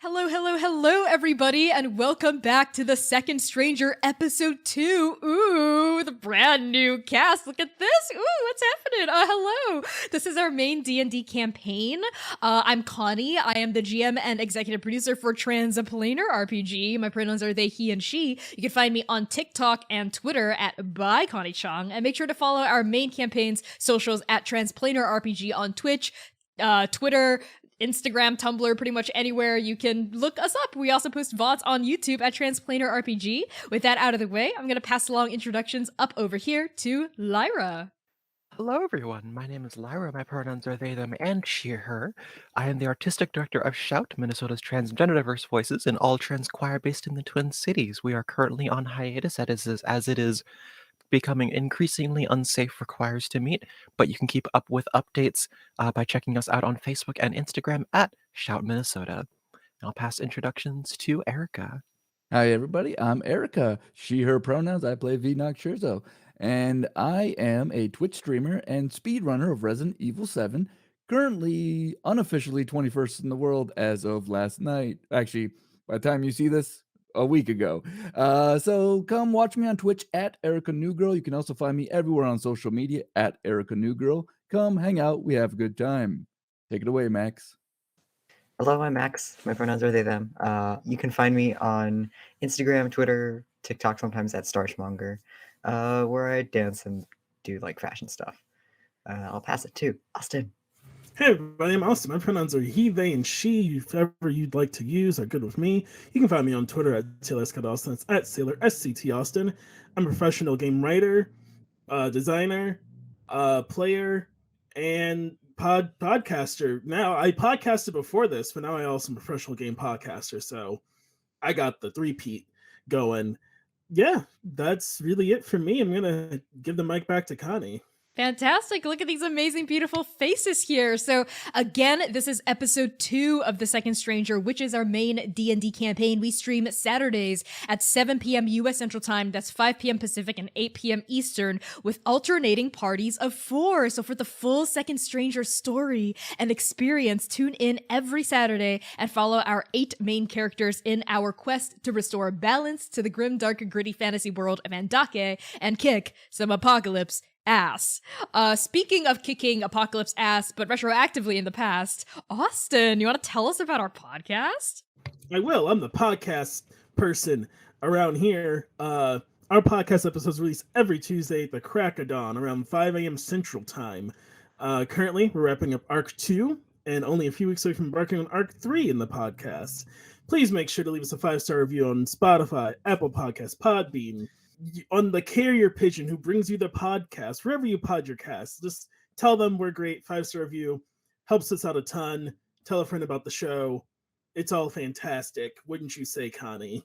Hello, hello, hello, everybody, and welcome back to The Second Stranger, Episode 2. Ooh, the brand new cast. Look at this. Ooh, what's happening? Hello. This is our main D&D campaign. I'm Connie. I am the GM and executive producer for Transplanar RPG. My pronouns are they, he, and she. You can find me on TikTok and Twitter at by Connie Chong, and make sure to follow our main campaign's socials at Transplanar RPG on Twitch, Twitter, Instagram, Tumblr, pretty much anywhere you can look us up. We also post VODs on YouTube at Transplanar RPG. With that out of the way, I'm going to pass along introductions up over here to Lyra. Hello, everyone. My name is Lyra. My pronouns are they, them, and she, her. I am the artistic director of Shout, Minnesota's transgender diverse voices, an all trans choir based in the Twin Cities. We are currently on hiatus as it is becoming increasingly unsafe for choirs to meet, but you can keep up with updates by checking us out on Facebook and Instagram at Shout Minnesota. I'll pass introductions to Erica. Hi, everybody. I'm Erica. She, her pronouns. I play V Scherzo. And I am a Twitch streamer and speedrunner of Resident Evil 7, currently unofficially 21st in the world as of last night. Actually, by the time you see this, a week ago. So come watch me on Twitch at Erica Newgirl. You can also find me everywhere on social media at Erica Newgirl. Come hang out. We have a good time. Take it away, Max. Hello, I'm Max. My pronouns are they, them. You can find me on Instagram, Twitter, TikTok, sometimes at Starchmonger, where I dance and do like fashion stuff. I'll pass it to Austin. Hey everybody, I'm Austin. My pronouns are he, they, and she. Whatever you'd like to use are good with me. You can find me on Twitter at Sailor Scott Austin. It's at Sailor SCT Austin. I'm a professional game writer, designer, player, and podcaster. Now, I podcasted before this, but now I also am a professional game podcaster. So I got the three-peat going. Yeah, that's really it for me. I'm going to give the mic back to Connie. Fantastic. Look at these amazing, beautiful faces here. So again, this is episode 2 of The Second Stranger, which is our main D&D campaign. We stream Saturdays at 7 p.m. U.S. Central Time. That's 5 p.m. Pacific and 8 p.m. Eastern with alternating parties of 4. So for the full Second Stranger story and experience, tune in every Saturday and follow our 8 main characters in our quest to restore balance to the grim, dark, and gritty fantasy world of Andake and kick some apocalypse ass. Speaking of kicking apocalypse ass, but retroactively in the past, Austin, you want to tell us about our podcast? I will. I'm the podcast person around here. Our podcast episodes release every Tuesday at the crack of dawn around 5 a.m. Central Time. Currently, we're wrapping up Arc 2 and only a few weeks away from embarking on Arc 3 in the podcast. Please make sure to leave us a 5-star review on Spotify, Apple Podcasts, Podbean, on the carrier pigeon who brings you the podcast, wherever you pod your cast. Just tell them we're great. 5-star review helps us out a ton. Tell a friend about the show. It's all fantastic. Wouldn't you say, Connie?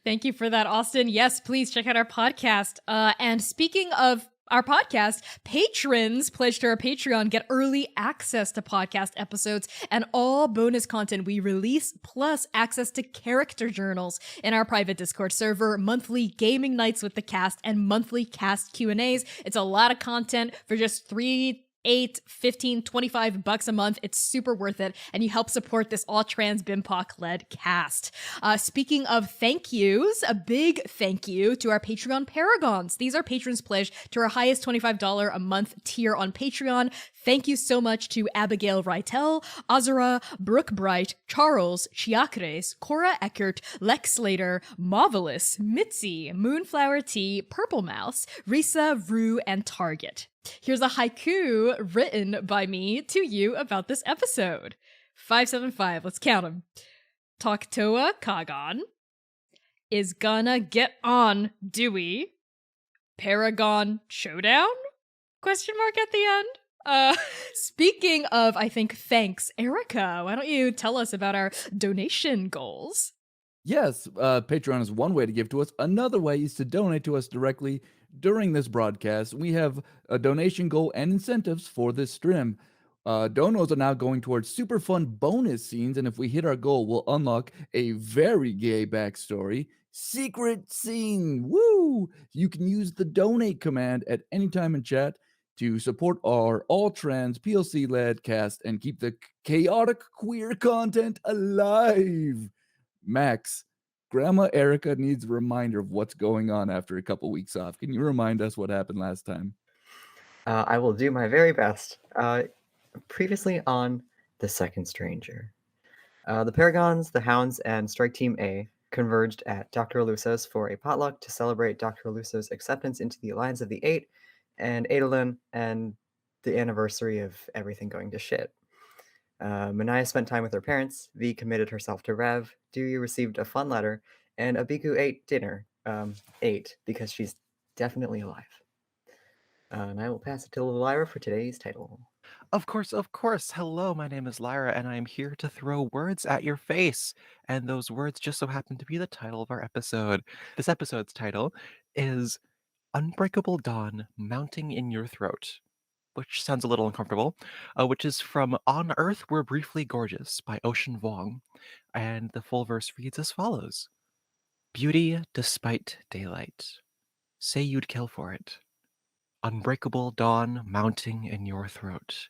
Thank you for that, Austin. Yes, please check out our podcast. And speaking of our podcast, patrons pledged to our Patreon get early access to podcast episodes and all bonus content we release, plus access to character journals in our private Discord server, monthly gaming nights with the cast, and monthly cast Q&As. It's a lot of content for just $3, $8, $15, $25 a month. It's super worth it, and you help support this all-trans BIMPOC-led cast. Speaking of thank yous, a big thank you to our Patreon Paragons. These are patrons pledged to our highest $25 a month tier on Patreon. Thank you so much to Abigail Reitel, Azura, Brooke Bright, Charles, Chiacres, Cora Eckert, Lex Slater, Marvelous, Mitzi, Moonflower Tea, Purple Mouse, Risa, Rue, and Target. Here's a haiku written by me to you about this episode. 575, let's count them. Toqtoa Qaghan is gonna get on Dewey. Paragon Showdown? Question mark at the end. Speaking of, I think, thanks, Erica, why don't you tell us about our donation goals? Yes, Patreon is one way to give to us. Another way is to donate to us directly during this broadcast. We have a donation goal and incentives for this stream. Donos are now going towards super fun bonus scenes, and if we hit our goal, we'll unlock a very gay backstory. Secret scene! Woo! You can use the donate command at any time in chat. to support our all-trans POC-led cast and keep the chaotic queer content alive. Max, Grandma Erica needs a reminder of what's going on after a couple weeks off. Can you remind us what happened last time? I will do my very best. Previously on The Second Stranger, the Paragons, the Hounds, and Strike Team A converged at Dr. Aluso's for a potluck to celebrate Dr. Aluso's acceptance into the Alliance of the Eight and Adolin and the anniversary of everything going to shit. Manaia spent time with her parents, V committed herself to Rev, Dewey received a fun letter, and Abiku ate dinner. Ate, because she's definitely alive. And I will pass it to Lyra for today's title. Of course, of course. Hello, my name is Lyra, and I am here to throw words at your face. And those words just so happen to be the title of our episode. This episode's title is Unbreakable Dawn Mounting in Your Throat, which sounds a little uncomfortable, which is from On Earth We're Briefly Gorgeous by Ocean Vuong. And the full verse reads as follows. Beauty despite daylight. Say you'd kill for it. Unbreakable dawn mounting in your throat.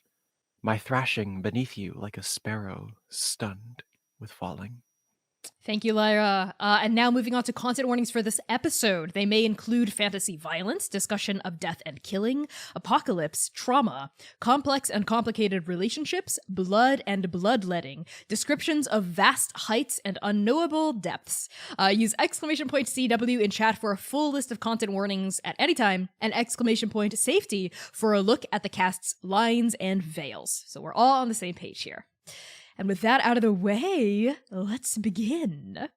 My thrashing beneath you like a sparrow stunned with falling. Thank you, Lyra. And now moving on to content warnings for this episode. They may include fantasy violence, discussion of death and killing, apocalypse, trauma, complex and complicated relationships, blood and bloodletting, descriptions of vast heights and unknowable depths. Use !CW in chat for a full list of content warnings at any time, and !safety for a look at the cast's lines and veils. So we're all on the same page here. And with that out of the way, let's begin.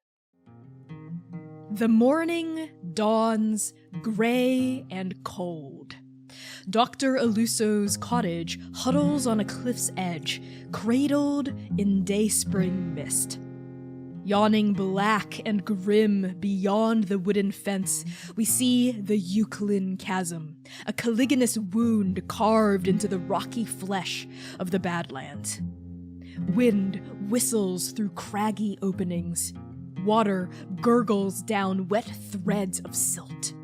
The morning dawns gray and cold. Dr. Aluso's cottage huddles on a cliff's edge, cradled in dayspring mist. Yawning black and grim beyond the wooden fence, we see the Ukhliin Chasm, a caliginous wound carved into the rocky flesh of the Badlands. Wind whistles through craggy openings. Water gurgles down wet threads of silt.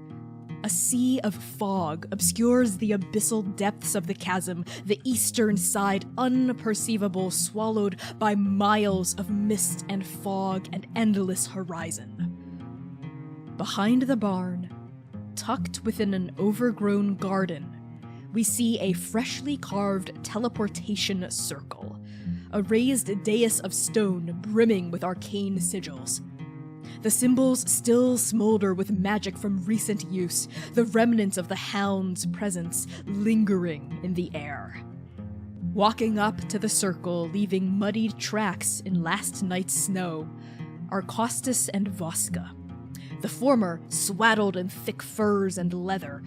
A sea of fog obscures the abyssal depths of the chasm, the eastern side unperceivable, swallowed by miles of mist and fog and endless horizon. Behind the barn, tucked within an overgrown garden, we see a freshly carved teleportation circle. A raised dais of stone brimming with arcane sigils. The symbols still smolder with magic from recent use, the remnants of the hound's presence lingering in the air. Walking up to the circle, leaving muddied tracks in last night's snow, are Costas and Voska. The former swaddled in thick furs and leather,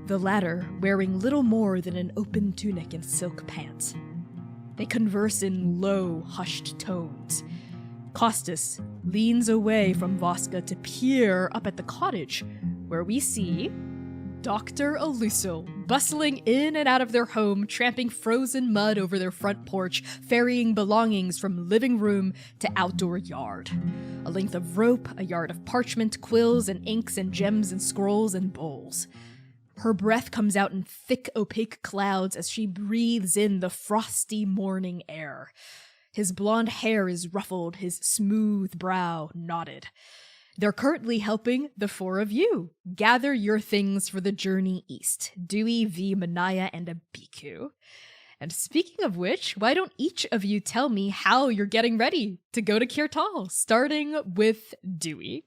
the latter wearing little more than an open tunic and silk pants. They converse in low, hushed tones. Costas leans away from Voska to peer up at the cottage, where we see Dr. Aluso bustling in and out of their home, tramping frozen mud over their front porch, ferrying belongings from living room to outdoor yard. A length of rope, a yard of parchment, quills and inks and gems and scrolls and bowls. Her breath comes out in thick, opaque clouds as she breathes in the frosty morning air. His blonde hair is ruffled, his smooth brow knotted. They're currently helping the four of you gather your things for the journey east. Dewey, V, Manaia, and Abiku. And speaking of which, why don't each of you tell me how you're getting ready to go to Kheer Tal, starting with Dewey.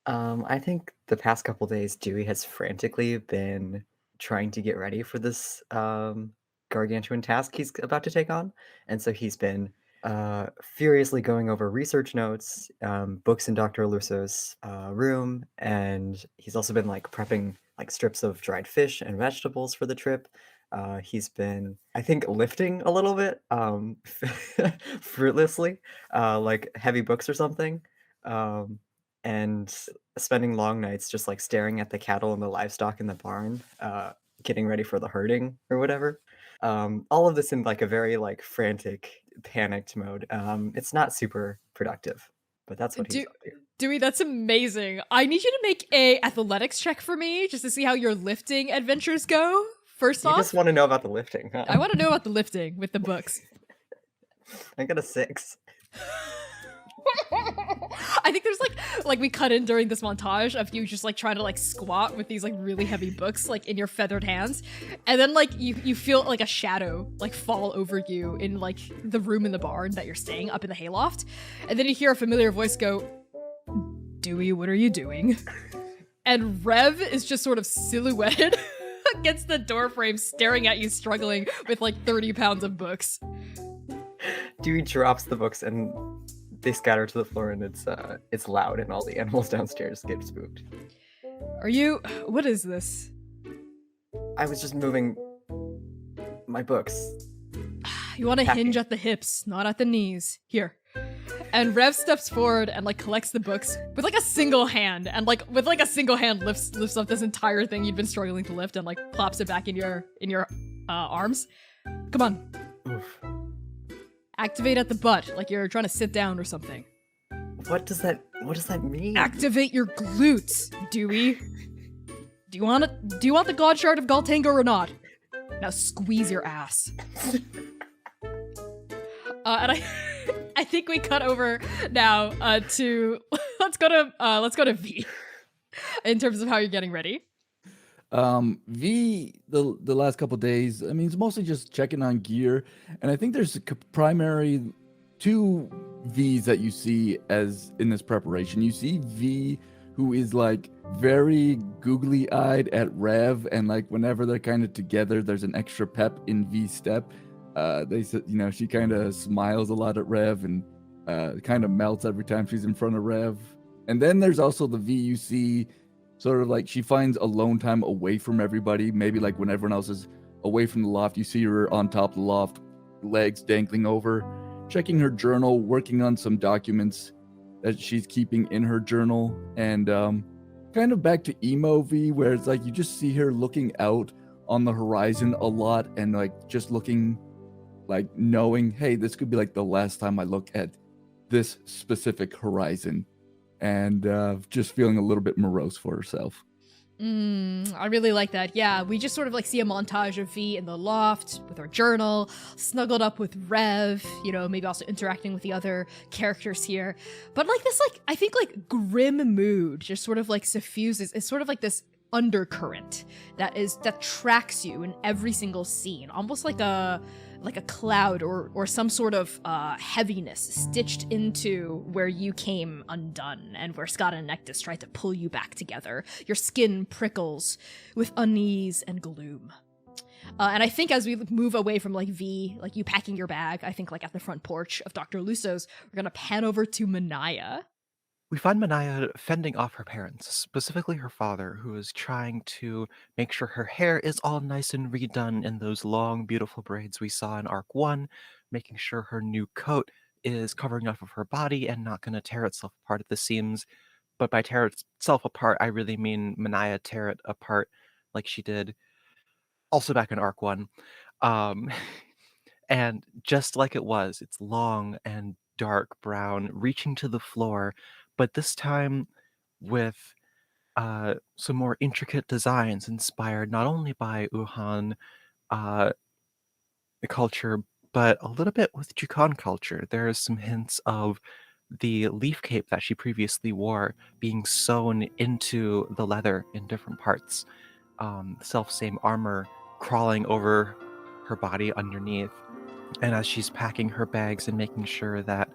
I think the past couple days, Dewey has frantically been trying to get ready for this gargantuan task he's about to take on. And so he's been furiously going over research notes, books in Dr. Aluso's room, and he's also been like prepping like strips of dried fish and vegetables for the trip. He's been, I think, lifting a little bit fruitlessly, like heavy books or something. And spending long nights just like staring at the cattle and the livestock in the barn, getting ready for the herding or whatever. All of this in like a very like frantic, panicked mode. It's not super productive, but that's what he's up to. Dewey, that's amazing. I need you to make a athletics check for me just to see how your lifting adventures go First You off, just want to know about the lifting, huh? I want to know about the lifting with the books. I got a 6. I think there's like we cut in during this montage of you just like trying to like squat with these like really heavy books like in your feathered hands, and then like you feel like a shadow like fall over you in like the room in the barn that you're staying up in the hayloft, and then you hear a familiar voice go, "Dewey, what are you doing?" And Rev is just sort of silhouetted against the doorframe, staring at you, struggling with like 30 pounds of books. Dewey drops the books and they scatter to the floor, and it's loud, and all the animals downstairs get spooked. What is this? I was just moving my books. You want to Packing. hinge at the hips, not at the knees. Here. And Rev steps forward and like collects the books with like a single hand, and like with like a single hand lifts up this entire thing you'd been struggling to lift and like plops it back in your arms. Come on. Oof. Activate at the butt, like you're trying to sit down or something. What does that mean? Activate your glutes, Dewey. Do you want the godshard of Gal Tenger or not? Now squeeze your ass. And I think we cut over now to let's go to V in terms of how you're getting ready. V, the last couple days, I mean, it's mostly just checking on gear, and I think there's primary 2 V's that you see as in this preparation. You see V, who is like very googly-eyed at Rev, and like whenever they're kind of together, there's an extra pep in V's step. They said, you know, she kind of smiles a lot at Rev and kind of melts every time she's in front of Rev. And then there's also the V you see. Sort of like she finds alone time away from everybody. Maybe like when everyone else is away from the loft, you see her on top of the loft, legs dangling over, checking her journal, working on some documents that she's keeping in her journal. And kind of back to emo V, where it's like you just see her looking out on the horizon a lot and like just looking like knowing, hey, this could be like the last time I look at this specific horizon. And just feeling a little bit morose for herself. I really like that. Yeah, we just sort of like see a montage of V in the loft with her journal, snuggled up with Rev, you know, maybe also interacting with the other characters here. But like this, like, I think like grim mood just sort of like suffuses. It's sort of like this undercurrent that tracks you in every single scene, almost like a cloud or some sort of heaviness stitched into where you came undone and where Scott and Nectus tried to pull you back together. Your skin prickles with unease and gloom. And I think as we move away from like V, like you packing your bag, I think like at the front porch of Dr. Luso's, we're gonna pan over to Manaia. We find Manaia fending off her parents, specifically her father, who is trying to make sure her hair is all nice and redone in those long, beautiful braids we saw in Arc 1, making sure her new coat is covering enough of her body and not going to tear itself apart at the seams. But by tear itself apart, I really mean Manaia tear it apart like she did also back in Arc 1. And just like it was, it's long and dark brown, reaching to the floor, but this time with some more intricate designs inspired not only by Ukhliin culture, but a little bit with Jukan culture. There is some hints of the leaf cape that she previously wore being sewn into the leather in different parts. Self-same armor crawling over her body underneath. And as she's packing her bags and making sure that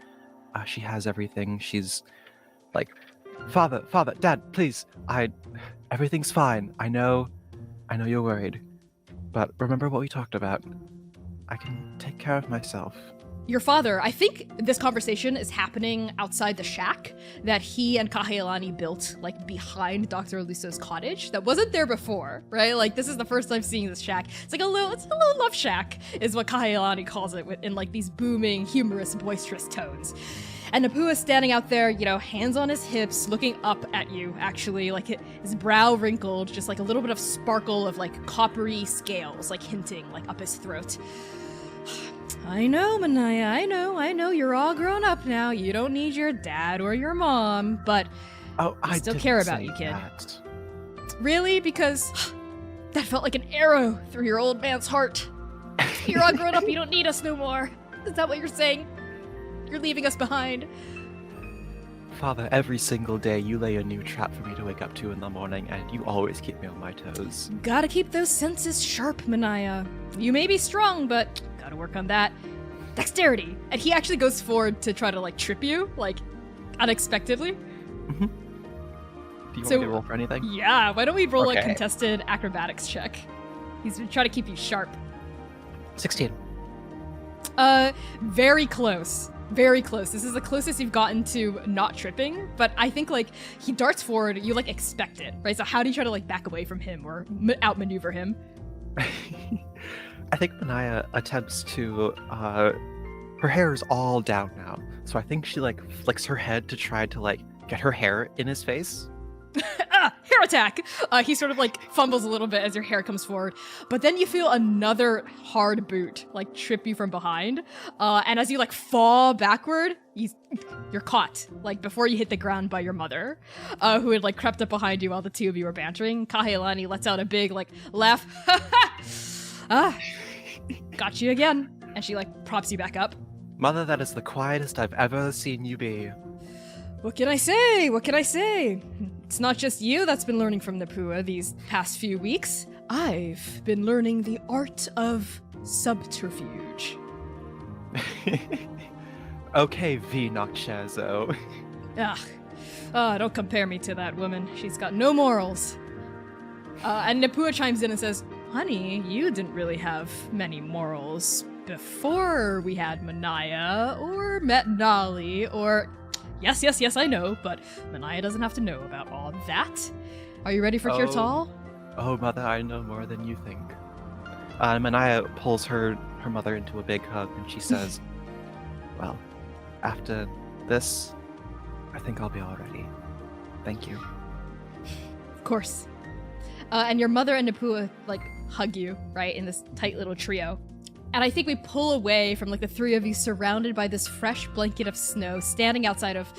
she has everything, she's like, Father, Dad, please, everything's fine. I know you're worried, but remember what we talked about. I can take care of myself. Your father, I think this conversation is happening outside the shack that he and Kaheilani built, like, behind Dr. Luso's cottage. That wasn't there before, right? Like, this is the first time seeing this shack. It's a little love shack, is what Kaheilani calls it, in, like, these booming, humorous, boisterous tones. And Napua standing out there, you know, hands on his hips, looking up at you, actually, like his brow wrinkled, just like a little bit of sparkle of, like, coppery scales, like, hinting, like, up his throat. I know, Manaia, I know, you're all grown up now. You don't need your dad or your mom, but I still care about you, kid. That. Really? Because That felt like an arrow through your old man's heart. You're all grown up, you don't need us no more. Is that what you're saying? You're leaving us behind. Father, every single day you lay a new trap for me to wake up to in the morning, and you always keep me on my toes. Gotta keep those senses sharp, Manaia. You may be strong, but gotta work on that. Dexterity. And he actually goes forward to try to, like, trip you, like, unexpectedly. Mm-hmm. Do you want me to roll for anything? Yeah, why don't we roll a Okay. contested acrobatics check? He's trying to keep you sharp. 16. Very close. Very close. This is the closest you've gotten to not tripping, but I think, like, he darts forward, you, like, expect it, right? So how do you try to, like, back away from him or outmaneuver him? I think Manaia attempts to, her hair is all down now, so I think she, like, flicks her head to try to, like, get her hair in his face. Hair attack! He sort of, like, fumbles a little bit as your hair comes forward, but then you feel another hard boot, like, trip you from behind, and as you, like, fall backward, you're caught, like, before you hit the ground by your mother, who had, like, crept up behind you while the two of you were bantering. Kahelani lets out a big, like, laugh. Got you again. And she, like, props you back up. Mother, that is the quietest I've ever seen you be. What can I say? What can I say? It's not just you that's been learning from Nepua these past few weeks. I've been learning the art of subterfuge. Okay, V-Nocchezo. Don't compare me to that woman. She's got no morals. And Nepua chimes in and says, honey, you didn't really have many morals before we had Manaia or met Nali or... Yes, I know, but Manaia doesn't have to know about all that. Are you ready for Kheer Tal? Oh, Mother, I know more than you think. Manaia pulls her mother into a big hug, and she says, well, after this, I think I'll be all ready. Thank you. Of course. And your mother and Nepua, like, hug you, right, in this tight little trio. And I think we pull away from, like, the three of you surrounded by this fresh blanket of snow, standing outside of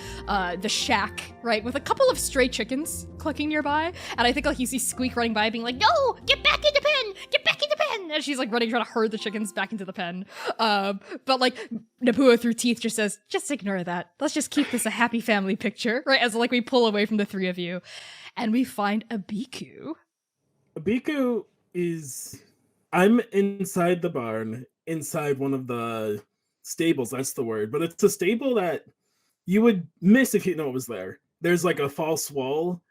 the shack, right, with a couple of stray chickens clucking nearby. And I think, like, you see Squeak running by being like, no, get back in the pen, get back in the pen. And she's, like, running, trying to herd the chickens back into the pen. But, like, Nepua through teeth just says, just ignore that. Let's just keep this a happy family picture, right, as, like, we pull away from the three of you. And we find Abiku. Abiku is... I'm inside the barn, inside one of the stables, that's the word, but it's a stable that you would miss if you know it was there. There's like a false wall,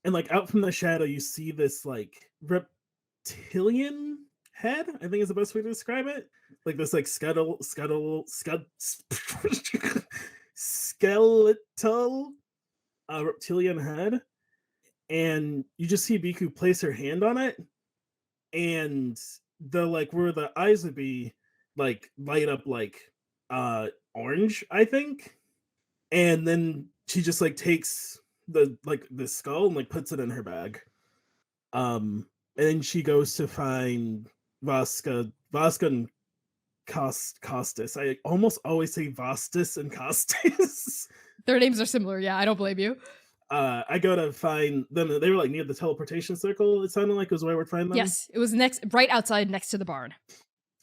and like out from the shadow, you see this like reptilian head, I think is the best way to describe it. Like this like skeletal reptilian head, and you just see Biku place her hand on it, and the like where the eyes would be like light up like orange, I think, and then she just like takes the skull and like puts it in her bag, and then she goes to find Vasca and Costas. I almost always say Vastus and Costas. Their names are similar, yeah, I don't blame you. I go to find them. They were like near the teleportation circle. It sounded like it was where I would find them. Yes, it was right outside next to the barn.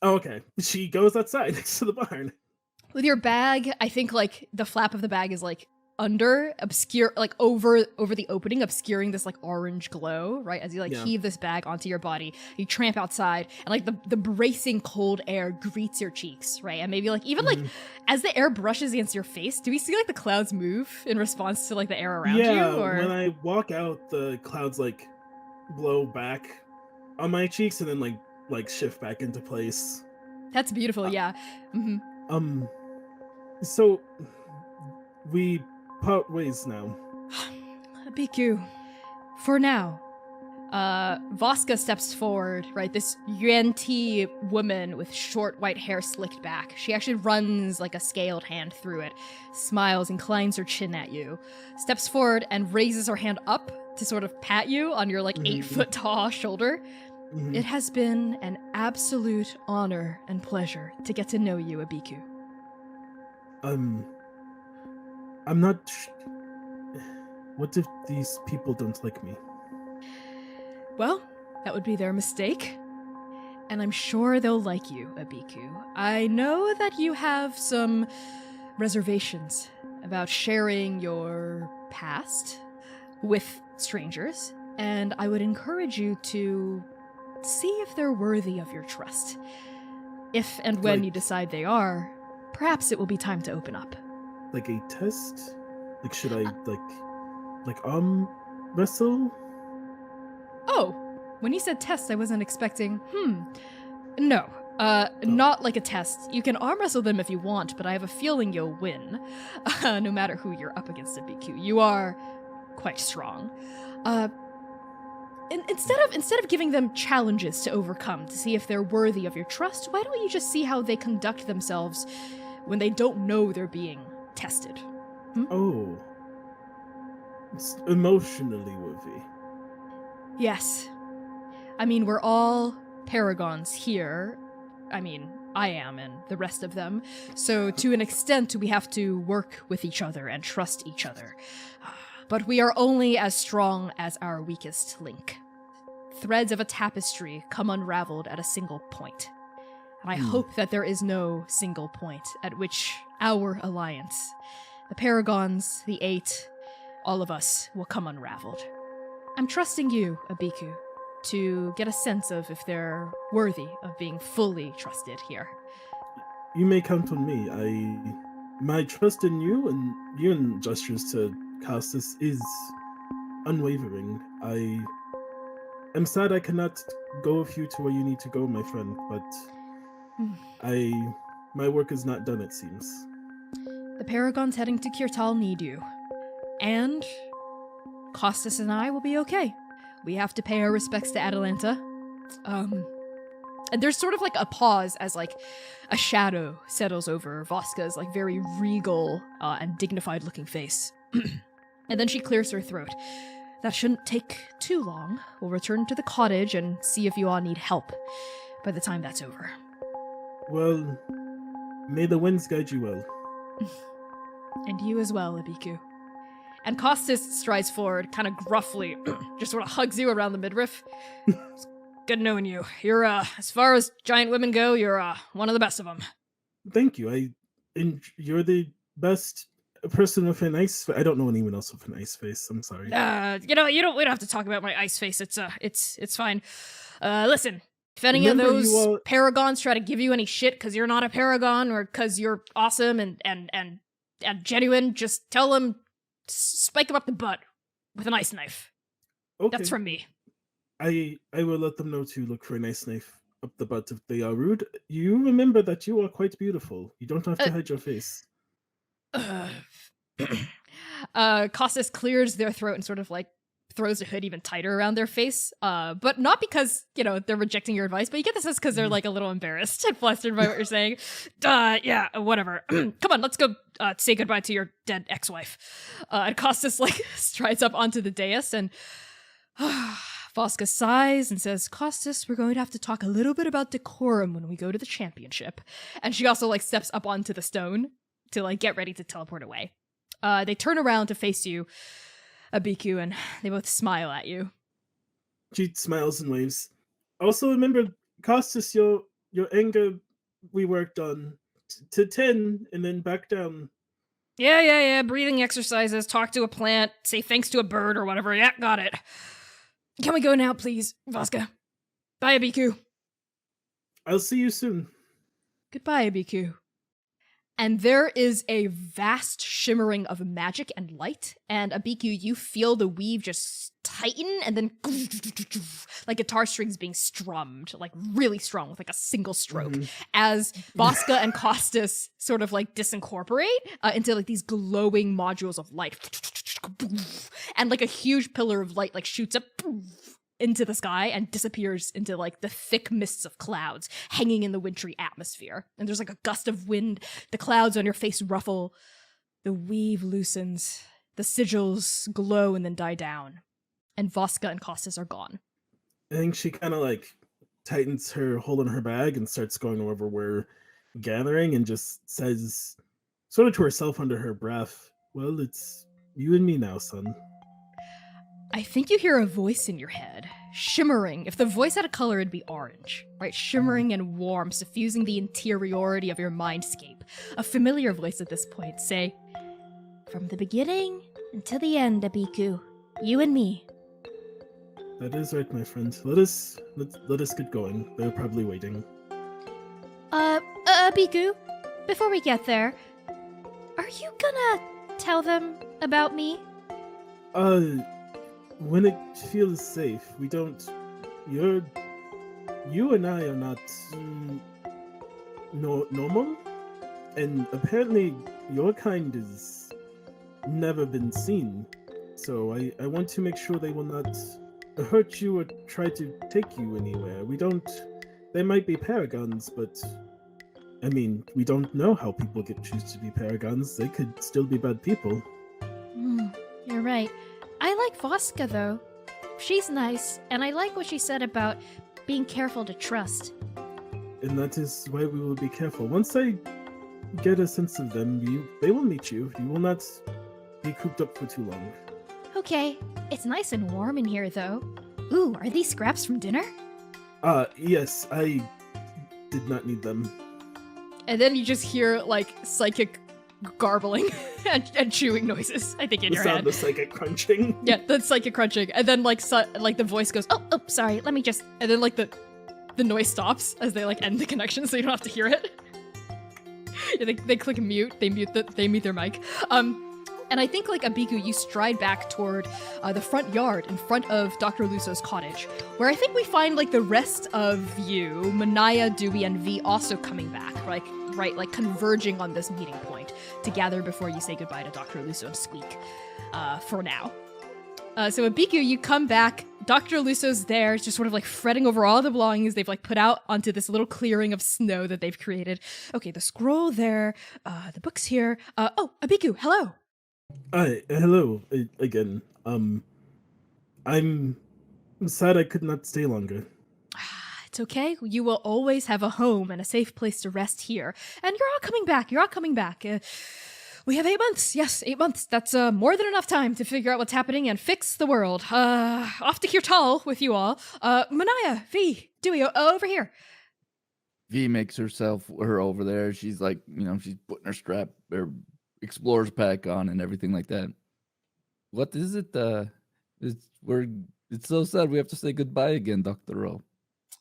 Oh, okay. She goes outside next to the barn. With your bag, I think like the flap of the bag is like obscure, like over the opening, obscuring this like orange glow, right? As you like heave this bag onto your body, you tramp outside, and like the bracing cold air greets your cheeks, right? And maybe like even like as the air brushes against your face, do we see like the clouds move in response to like the air around you? Or when I walk out, the clouds like blow back on my cheeks and then like shift back into place. That's beautiful, yeah. Mm-hmm. So we part ways now. Abiku, for now. Vasca steps forward, right? This Yuan-Ti woman with short white hair slicked back. She actually runs like a scaled hand through it, smiles, inclines her chin at you, steps forward and raises her hand up to sort of pat you on your like 8-foot tall shoulder. It has been an absolute honor and pleasure to get to know you, Abiku. I'm not... What if these people don't like me? Well, That would be their mistake. And I'm sure they'll like you, Abiku. I know that you have some reservations about sharing your past with strangers, and I would encourage you to see if they're worthy of your trust. If and when you decide they are, perhaps it will be time to open up. Like a test? Like, should I, wrestle? Oh, when you said test, I wasn't expecting, No, not like a test. You can arm wrestle them if you want, but I have a feeling you'll win, no matter who you're up against at BQ. You are quite strong. Instead of giving them challenges to overcome to see if they're worthy of your trust, why don't you just see how they conduct themselves when they don't know they're being tested? Oh. It's emotionally worthy. Yes. I mean, we're all paragons here. I mean, I am and the rest of them. So to an extent, we have to work with each other and trust each other. But we are only as strong as our weakest link. Threads of a tapestry come unraveled at a single point. And I hope that there is no single point at which our alliance, the Paragons, the Eight, all of us will come unraveled. I'm trusting you, Abiku, to get a sense of if they're worthy of being fully trusted here. You may count on me. My trust in you and your gestures to Castus is unwavering. I am sad I cannot go with you to where you need to go, my friend, but my work is not done, it seems. The Paragons heading to Kheer Tal need you. And Costas and I will be okay. We have to pay our respects to Atalanta. And there's sort of like a pause as like a shadow settles over Voska's like very regal and dignified looking face. And then she clears her throat. That shouldn't take too long. We'll return to the cottage and see if you all need help by the time that's over. Well, may the winds guide you well. And you as well, Abiku. And Costas strides forward, kind of gruffly, just sort of hugs you around the midriff. It's good knowing you. You're, as far as giant women go, you're, one of the best of them. Thank you. You're the best person with a nice face. I don't know anyone else with a nice face. I'm sorry. We don't have to talk about my ice face. It's fine. Listen, if any of those paragons try to give you any shit because you're not a paragon or because you're awesome and genuine, just tell them, spike them up the butt with a nice knife. Okay. That's from me. I will let them know to look for a nice knife up the butt if they are rude. You remember that you are quite beautiful. You don't have to hide your face. Costas clears their throat and sort of like throws a hood even tighter around their face. But not because, they're rejecting your advice, but you get the sense because they're like a little embarrassed and flustered by what you're saying. Yeah, whatever. Come on, let's go say goodbye to your dead ex-wife. And Costas like strides up onto the dais and Voska sighs and says, Costas, we're going to have to talk a little bit about decorum when we go to the championship. And she also like steps up onto the stone to like get ready to teleport away. They turn around to face you, Abiku, and they both smile at you. She smiles and waves. Also remember, Costas, your anger we worked on to 10 and then back down. Yeah. Breathing exercises, talk to a plant, say thanks to a bird or whatever. Yeah, got it. Can we go now, please, Voska? Bye, Abiku. I'll see you soon. Goodbye, Abiku. And there is a vast shimmering of magic and light, and Abiku, you feel the weave just tighten, and then like guitar strings being strummed, like really strong with like a single stroke, as Voska and Costas sort of like disincorporate into like these glowing modules of light, and like a huge pillar of light like shoots up into the sky and disappears into like the thick mists of clouds hanging in the wintry atmosphere. And there's like a gust of wind, the clouds on your face ruffle, the weave loosens, the sigils glow and then die down, and Voska and Costas are gone. I think she kind of like tightens her hold on her bag and starts going over where gathering and just says sort of to herself under her breath, well, it's you and me now, son. I think you hear a voice in your head, shimmering. If the voice had a color, it'd be orange, right? Shimmering and warm, suffusing the interiority of your mindscape. A familiar voice at this point say, "From the beginning until the end, Abiku, you and me." That is right, my friend. Let us get going. They're probably waiting. Abiku, before we get there, are you gonna tell them about me? When it feels safe, we don't. You and I are not normal, and apparently your kind is never been seen. So I want to make sure they will not hurt you or try to take you anywhere. We don't. They might be paragons, but I mean, we don't know how people choose to be paragons. They could still be bad people. You're right. I like Voska, though. She's nice, and I like what she said about being careful to trust. And that is why we will be careful. Once I get a sense of them, they will meet you. You will not be cooped up for too long. Okay, it's nice and warm in here, though. Ooh, are these scraps from dinner? Yes, I did not need them. And then you just hear, like, psychic garbling and chewing noises, I think, in your The sound head. of psychic crunching. Yeah, that's psychic crunching. And then, like, the voice goes, oh, sorry, let me just... And then, like, the noise stops as they, like, end the connection so you don't have to hear it. Yeah, they click mute, they mute their mic. And I think, like, Abiku, you stride back toward the front yard in front of Dr. Luso's cottage, where I think we find, like, the rest of you, Manaia, Dewey, and V also coming back, like, right, like, converging on this meeting point to gather before you say goodbye to Dr. Luso and Squeak, for now. So Abiku, you come back, Dr. Luso's there, just sort of, like, fretting over all the belongings they've, like, put out onto this little clearing of snow that they've created. Okay, the scroll there, the book's here. Abiku, hello! Hello again. I'm sad I could not stay longer. It's okay. You will always have a home and a safe place to rest here. And you're all coming back. We have 8 months. Yes, 8 months. That's more than enough time to figure out what's happening and fix the world. Off to Kheer Tal with you all. Manaia, V, Dewey, over here. V makes her over there. She's like, she's putting her explorer's pack on and everything like that. What is it? It's so sad we have to say goodbye again, Dr. Rowe.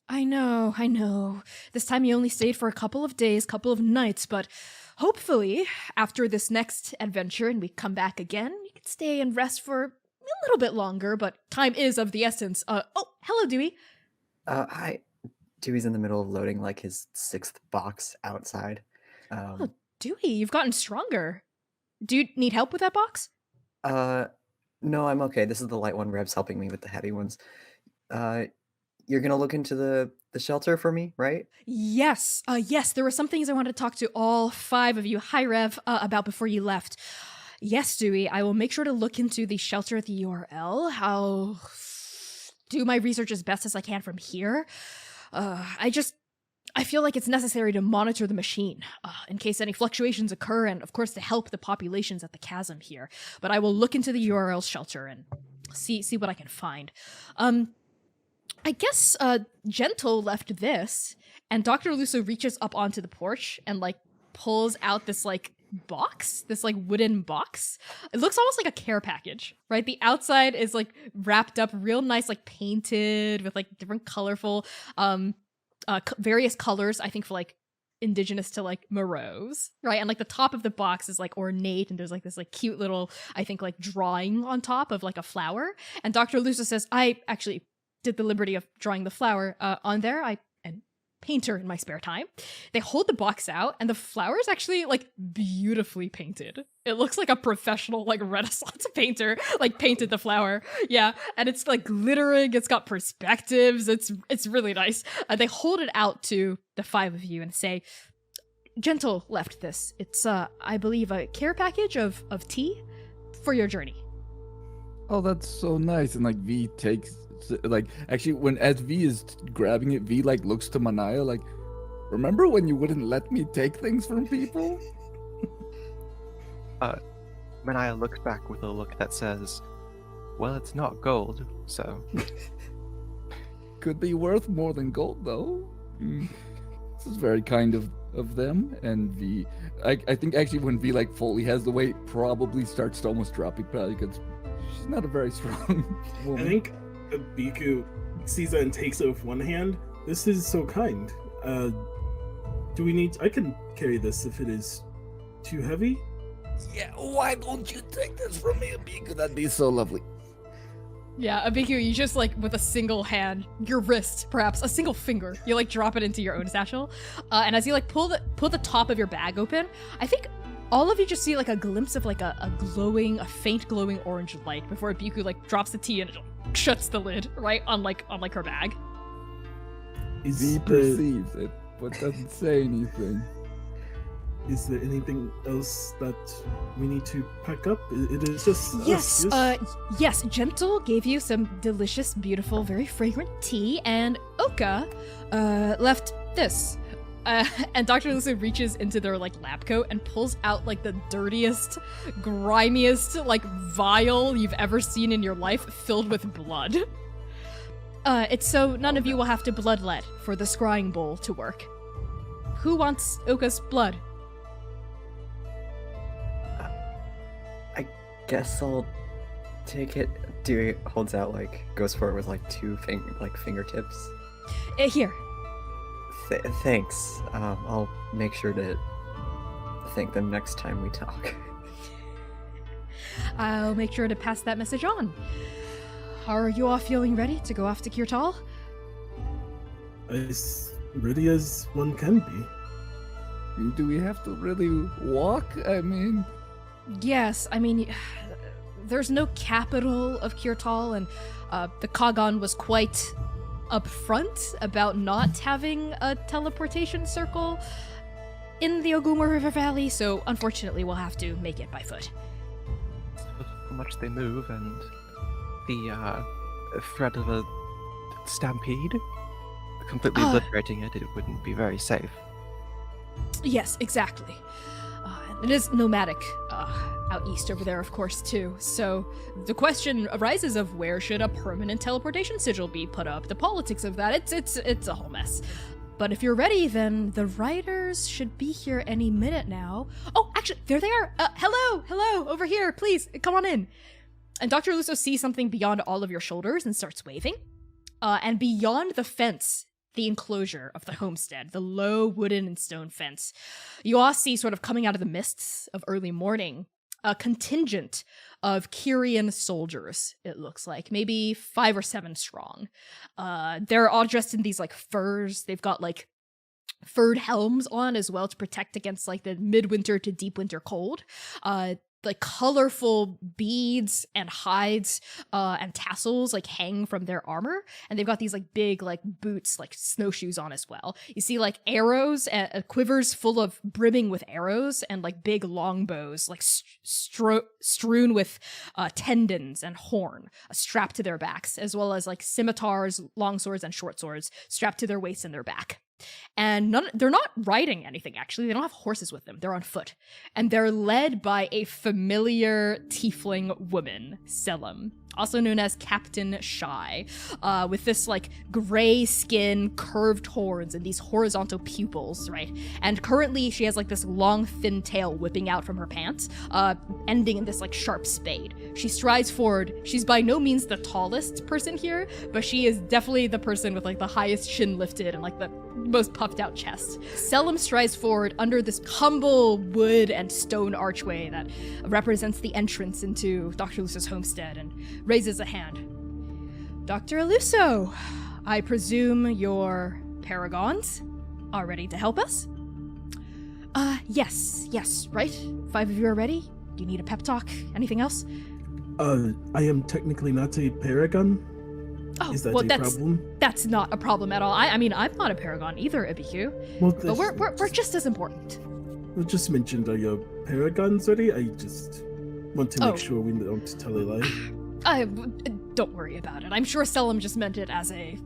I know. This time you only stayed for a couple of days, couple of nights, but hopefully after this next adventure and we come back again, you can stay and rest for a little bit longer, but time is of the essence. Hello, Dewey. Hi. Dewey's in the middle of loading like his 6th box outside. Dewey, you've gotten stronger. Do you need help with that box? No, I'm okay. This is the light one. Reb's helping me with the heavy ones. You're gonna look into the shelter for me, right? Yes. There were some things I wanted to talk to all 5 of you, hi Rev, about before you left. Yes, Dewey, I will make sure to look into the shelter at the URL. I'll do my research as best as I can from here. I feel like it's necessary to monitor the machine in case any fluctuations occur and, of course, to help the populations at the chasm here. But I will look into the URL shelter and see what I can find. I guess Gentle left this, and Dr. Luso reaches up onto the porch and, like, pulls out this, like, box, this, like, wooden box. It looks almost like a care package, right? The outside is, like, wrapped up real nice, like, painted with, like, different colorful, various colors, I think, for, like, indigenous to, like, Moreaus, right? And, like, the top of the box is, like, ornate, and there's, like, this, like, cute little, I think, like, drawing on top of, like, a flower. And Dr. Luso says, I actually did the liberty of drawing the flower on there. I am painter in my spare time. They hold the box out, and the flower is actually, like, beautifully painted. It looks like a professional, like, Renaissance painter, like, painted the flower. Yeah, and it's, like, glittering. It's got perspectives. It's really nice. They hold it out to the 5 of you and say, Gentle left this. It's, I believe, a care package of tea for your journey. Oh, that's so nice. And, like, V takes... Like, actually, as V is grabbing it, V, like, looks to Manaia, like, remember when you wouldn't let me take things from people? Manaia looks back with a look that says, Well, it's not gold, so... Could be worth more than gold, though. This is very kind of them. And V, I think actually when V like fully has the weight, probably starts to almost dropping, probably because she's not a very strong woman. I think Abiku sees that and takes it with one hand. This is so kind. Do we need... I can carry this if it is too heavy. Yeah, why don't you take this from me, Abiku? That'd be so lovely. Yeah, Abiku, you just like with a single hand, your wrist, perhaps a single finger, you like drop it into your own satchel, and as you like pull the top of your bag open, I think all of you just see like a glimpse of like a faint glowing orange light before Abiku like drops the tea and it shuts the lid right on her bag. He perceives it, but doesn't say anything. Is there anything else that we need to pack up? It is just Yes, us, yes, Gentle gave you some delicious, beautiful, very fragrant tea, and Oka, left this. And Dr. Lucy reaches into their, like, lab coat and pulls out, like, the dirtiest, grimiest, like, vial you've ever seen in your life filled with blood. It's so none of you will have to bloodlet for the scrying bowl to work. Who wants Oka's blood? I guess I'll take it. Dewey holds out, like, goes for it with, like, two fingertips. Here. Thanks. I'll make sure to thank them next time we talk. I'll make sure to pass that message on. Are you all feeling ready to go off to Kheer Tal? As ready as one can be. Do we have to really walk? I mean... Yes, I mean, there's no capital of Kheer Tal, and the Qaghan was quite upfront about not having a teleportation circle in the Oguma River Valley, so unfortunately we'll have to make it by foot. How much they move and the threat of a stampede, completely obliterating it wouldn't be very safe. Yes, exactly. It is nomadic out east over there, of course, too. So the question arises of where should a permanent teleportation sigil be put up? The politics of that, it's a whole mess. But if you're ready, then the riders should be here any minute now. Oh, actually, there they are. Hello, over here, please, come on in. And Dr. Lusso sees something beyond all of your shoulders and starts waving. And beyond the fence, the enclosure of the homestead, the low wooden and stone fence, you all see sort of coming out of the mists of early morning, a contingent of Kyrian soldiers, it looks like, maybe 5 or 7 strong. They're all dressed in these like furs. They've got like furred helms on as well to protect against like the midwinter to deep winter cold. Like colorful beads and hides and tassels like hang from their armor, and they've got these like big like boots, like snowshoes on as well. You see like arrows and quivers full of brimming with arrows, and like big long bows like strewn with tendons and horn strapped to their backs, as well as like scimitars, long swords, and short swords strapped to their waists and their back. And they're not riding anything, actually. They don't have horses with them. They're on foot. And they're led by a familiar tiefling woman, Selim, also known as Captain Shy, with this, like, gray skin, curved horns, and these horizontal pupils, right? And currently, she has, like, this long, thin tail whipping out from her pants, ending in this, like, sharp spade. She strides forward. She's by no means the tallest person here, but she is definitely the person with, like, the highest chin lifted and, like, the most puffed out chest. Selim strides forward under this humble wood and stone archway that represents the entrance into Dr. Luso's homestead and raises a hand. Dr. Aluso, I presume your paragons are ready to help us? Yes, right? 5 of you are ready? Do you need a pep talk? Anything else? I am technically not a paragon. Oh, Is that well, a that's problem? That's not a problem at all. I mean, I'm not a paragon either, Abiku. Well, But we're just as important. I just mentioned, are your paragons ready? I just want to make sure we don't tell a lie. Don't worry about it. I'm sure Selim just meant it as a...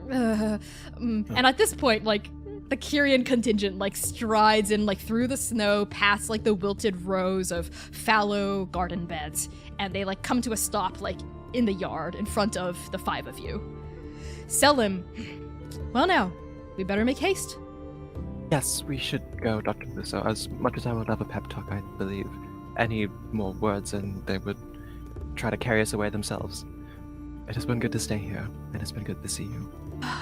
and at this point, like, the Kyrian contingent like strides in like through the snow past like the wilted rows of fallow garden beds, and they like come to a stop like in the yard in front of the 5 of you. Selim, well now, we better make haste. Yes, we should go, Dr. Lusso. As much as I would love a pep talk, I believe any more words and they would try to carry us away themselves. It has been good to stay here, and it's been good to see you.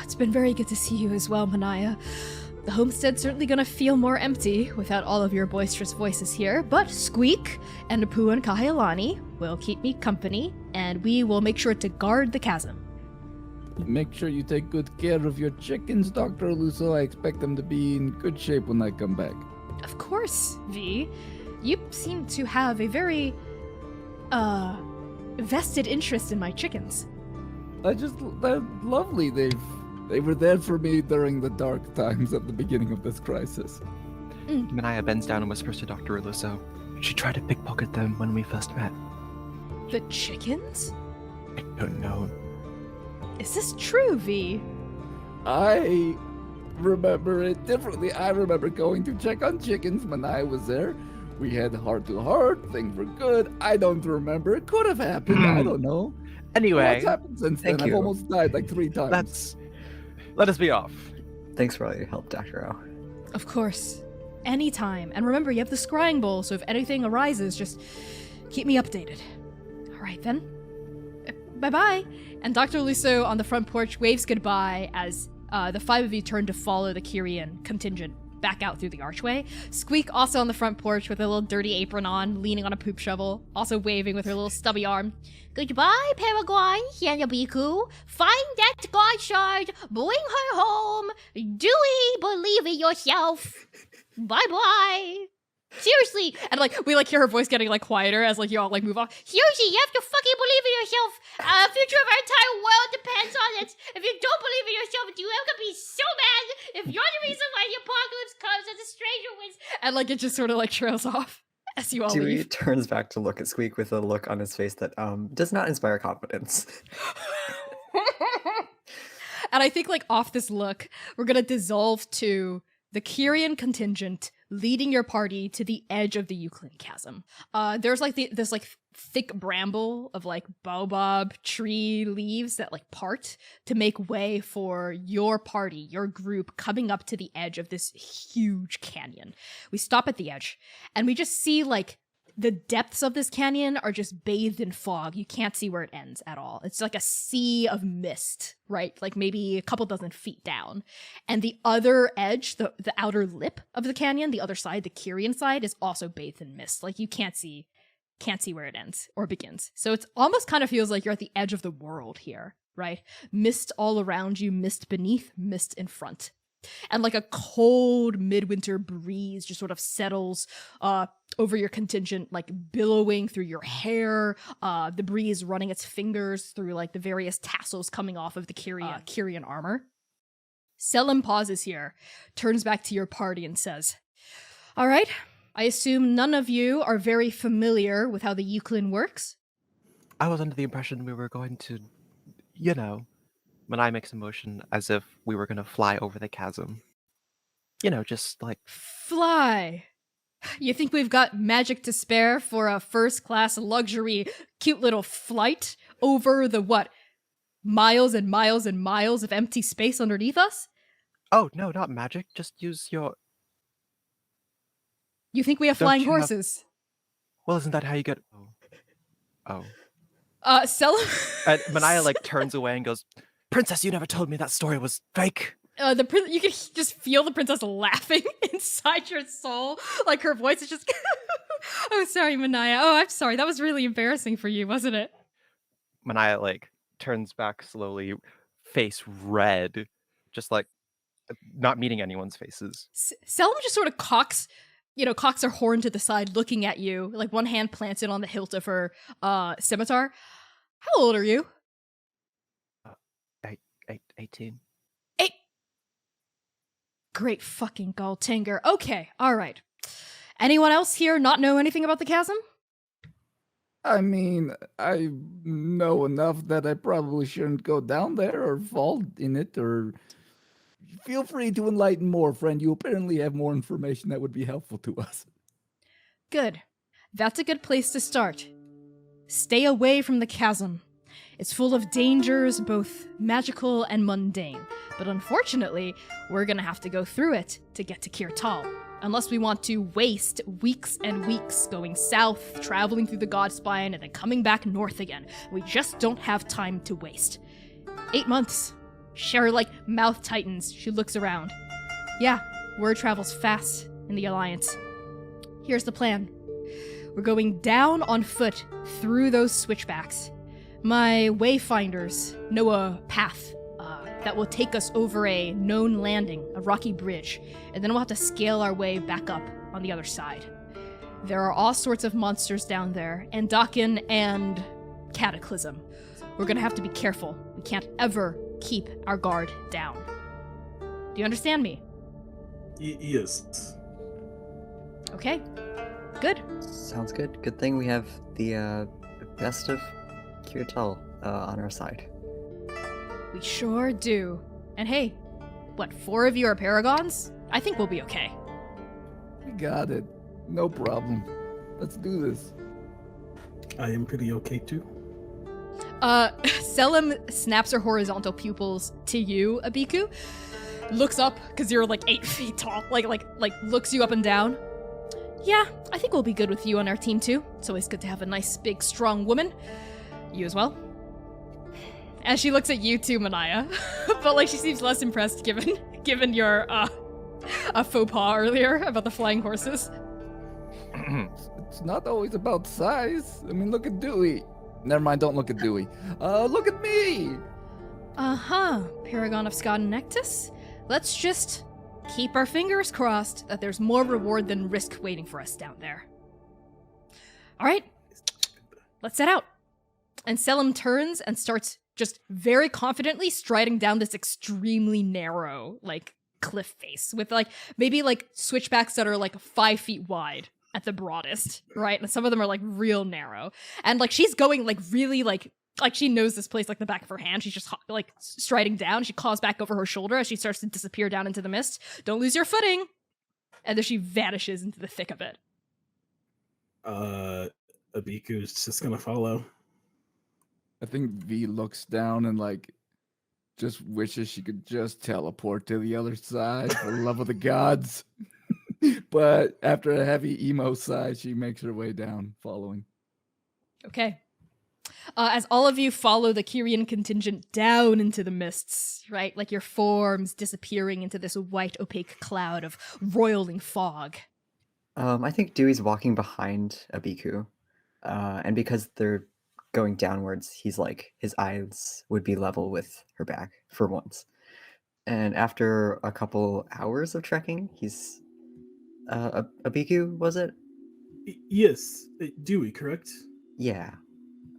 It's been very good to see you as well, Manaia. The homestead's certainly gonna feel more empty without all of your boisterous voices here, but Squeak and Apu and Kahilani will keep me company, and we will make sure to guard the chasm. Make sure you take good care of your chickens, Dr. Lusso. I expect them to be in good shape when I come back. Of course, V. You seem to have a very, vested interest in my chickens. They're lovely. They were there for me during the dark times at the beginning of this crisis. Manaia bends down and whispers to Dr. Lusso. She tried to pickpocket them when we first met. The chickens? I don't know. Is this true, V? I remember it differently. I remember going to check on chickens when I was there. We had heart-to-heart. Things were good. I don't remember. It could have happened. I don't know. Anyway, What's happened since then? thank I've you. almost died like 3 times. let us be off. Thanks for all your help, Dr. O. Of course. Anytime. And remember, you have the scrying bowl, so if anything arises, just keep me updated. All right, then. Bye-bye. And Dr. Lusso on the front porch waves goodbye as the 5 of you turn to follow the Kyrian contingent back out through the archway. Squeak also on the front porch with a little dirty apron on, leaning on a poop shovel, also waving with her little stubby arm. Goodbye, Paragon and Abiku. Find that godshard. Bring her home. Dewey, believe in yourself. Bye-bye. Seriously. And like we like hear her voice getting like quieter as like you all like move off. Seriously, you have to fucking believe in yourself. Future of our entire world depends on it. If you don't believe in yourself, you are gonna be so mad if you're the reason why the apocalypse comes as a stranger wins. And like it just sort of like trails off as you all Dewey leave. turns back to look at Squeak with a look on his face that does not inspire confidence. And I think like off this look, we're gonna dissolve to the Kyrian contingent leading your party to the edge of the Ukhliin Chasm. There's like this like thick bramble of like baobab tree leaves that like part to make way for your party, your group coming up to the edge of this huge canyon. We stop at the edge and we just see like the depths of this canyon are just bathed in fog. You can't see where it ends at all. It's like a sea of mist, right? Like maybe a couple dozen feet down. And the other edge, the outer lip of the canyon, the other side, the Kyrian side, is also bathed in mist. Like you can't see where it ends or begins. So it's almost kind of feels like you're at the edge of the world here, right? Mist all around you, mist beneath, mist in front. And like a cold midwinter breeze just sort of settles over your contingent, like billowing through your hair, the breeze running its fingers through like the various tassels coming off of the Kyrian armor. Selim pauses here, turns back to your party and says, all right, I assume none of you are very familiar with how the Ukhliin works? I was under the impression we were going to, you know, Manaia makes a motion as if we were going to fly over the chasm. You know, just like... Fly. You think we've got magic to spare for a first-class luxury cute little flight over the, what, miles and miles and miles of empty space underneath us? Oh, no, not magic. Just use your... You think we have Don't flying you have- horses? Well, isn't that how you get... Oh. Selim... And Manaia, like, turns away and goes, Princess, you never told me that story was fake. You can just feel the princess laughing inside your soul. Like her voice is just... Oh, sorry, Manaia. Oh, I'm sorry. That was really embarrassing for you, wasn't it? Manaia, like, turns back slowly, face red, just like, not meeting anyone's faces. Selim just sort of cocks her horn to the side, looking at you, like one hand planted on the hilt of her scimitar. How old are you? 18. Great fucking Gal Tenger. Okay, all right. Anyone else here not know anything about the chasm? I mean, I know enough that I probably shouldn't go down there or fall in it or Feel free to enlighten more, friend. You apparently have more information that would be helpful to us. Good. That's a good place to start. Stay away from the chasm. It's full of dangers, both magical and mundane. But unfortunately, we're gonna have to go through it to get to Kheer Tal. Unless we want to waste weeks and weeks going south, traveling through the God Spine, and then coming back north again. We just don't have time to waste. 8 months. Her, mouth tightens. She looks around. Yeah, word travels fast in the Alliance. Here's the plan. We're going down on foot through those switchbacks. My wayfinders know a path that will take us over a known landing, a rocky bridge, and then we'll have to scale our way back up on the other side. There are all sorts of monsters down there, Andake and Cataclysm. We're gonna have to be careful. We can't ever keep our guard down. Do you understand me? Yes. Okay. Good. Sounds good. Good thing we have the best of Kheer Tal on our side. We sure do. And hey, what, 4 of you are paragons? I think we'll be okay. We got it. No problem. Let's do this. I am pretty okay too. Selim snaps her horizontal pupils to you, Abiku. Looks up, because you're 8 feet tall. Looks you up and down. Yeah, I think we'll be good with you on our team too. It's always good to have a nice, big, strong woman. You as well. And she looks at you too, Manaia. But she seems less impressed given your a faux pas earlier about the flying horses. It's not always about size. I mean, look at Dewey. Never mind, don't look at Dewey. Look at me! Uh-huh, Paragon of Scott and Nectus. Let's just keep our fingers crossed that there's more reward than risk waiting for us down there. Alright, let's set out. And Selim turns and starts just very confidently striding down this extremely narrow, cliff face with, maybe, switchbacks that are, 5 feet wide at the broadest, right? And some of them are, real narrow. And, she's going, really, she knows this place like the back of her hand. She's just, striding down. She calls back over her shoulder as she starts to disappear down into the mist. Don't lose your footing! And then she vanishes into the thick of it. Abiku's just gonna follow. I think V looks down and just wishes she could just teleport to the other side for the love of the gods. But after a heavy emo sigh, she makes her way down, following. Okay. As all of you follow the Kyrian contingent down into the mists, right? Your forms disappearing into this white opaque cloud of roiling fog. I think Dewey's walking behind Abiku, and because they're going downwards, he's his eyes would be level with her back for once. And after a couple hours of trekking, he's Abiku, was it? Yes, Dewey, correct? Yeah.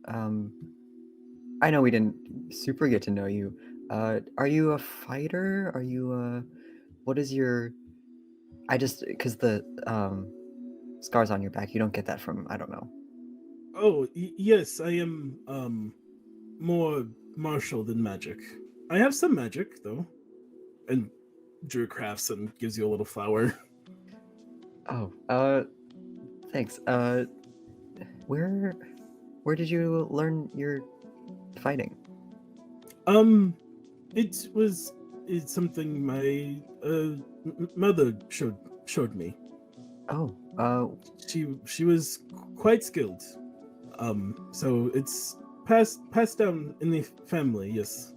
I know we didn't super get to know you. Are you a fighter? Are you what is your? I just because the scars on your back, you don't get that from I don't know. Oh, yes, I am more martial than magic. I have some magic though. And Drew crafts and gives you a little flower. Oh, thanks. Where did you learn your fighting? It's something my mother showed me. Oh, She was quite skilled. So it's passed down in the family, yes.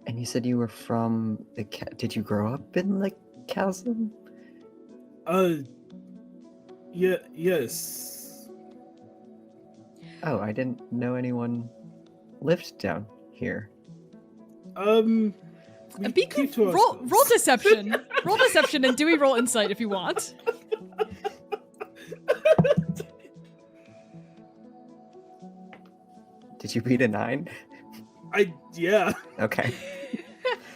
and you said you were from the did you grow up in the chasm? Yeah, yes. Oh, I didn't know anyone lived down here. We keep Abiku, to roll ourselves. deception. Roll deception and Dewey roll insight if you want. Did you beat a 9? Yeah. Okay.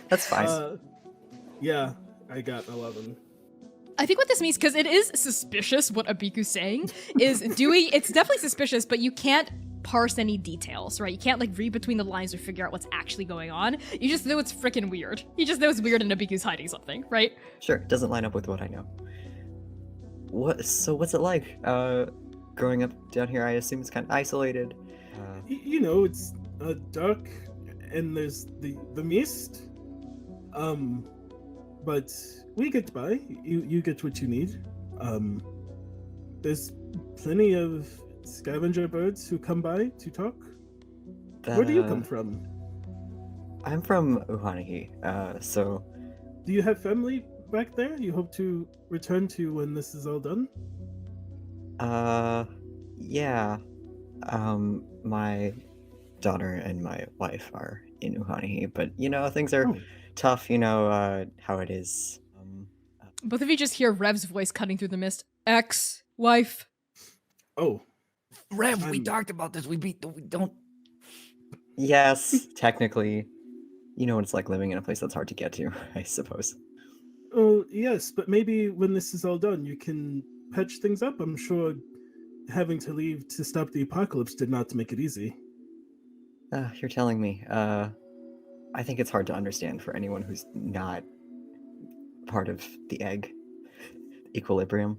That's fine. Yeah, I got 11. I think what this means, because it is suspicious what Abiku's saying, is Dewey, it's definitely suspicious, but you can't parse any details, right? You can't like read between the lines or figure out what's actually going on. You just know it's freaking weird. You just know it's weird and Abiku's hiding something, right? Sure, doesn't line up with what I know. What's it like? Growing up down here, I assume it's kind of isolated. You know, it's dark and there's the mist. But we get by. You get what you need. There's plenty of scavenger birds who come by to talk. Where do you come from? I'm from Ukhliin, so... Do you have family back there you hope to return to when this is all done? Yeah. My daughter and my wife are in Ukhliin, but, you know, things are tough, you know, how it is. Both of you just hear Rev's voice cutting through the mist. Ex-wife. Oh. Rev, we talked about this. We don't. Yes, technically. You know what it's like living in a place that's hard to get to, I suppose. Oh, yes, but maybe when this is all done, you can patch things up. I'm sure having to leave to stop the apocalypse did not make it easy. You're telling me. I think it's hard to understand for anyone who's not part of the egg equilibrium.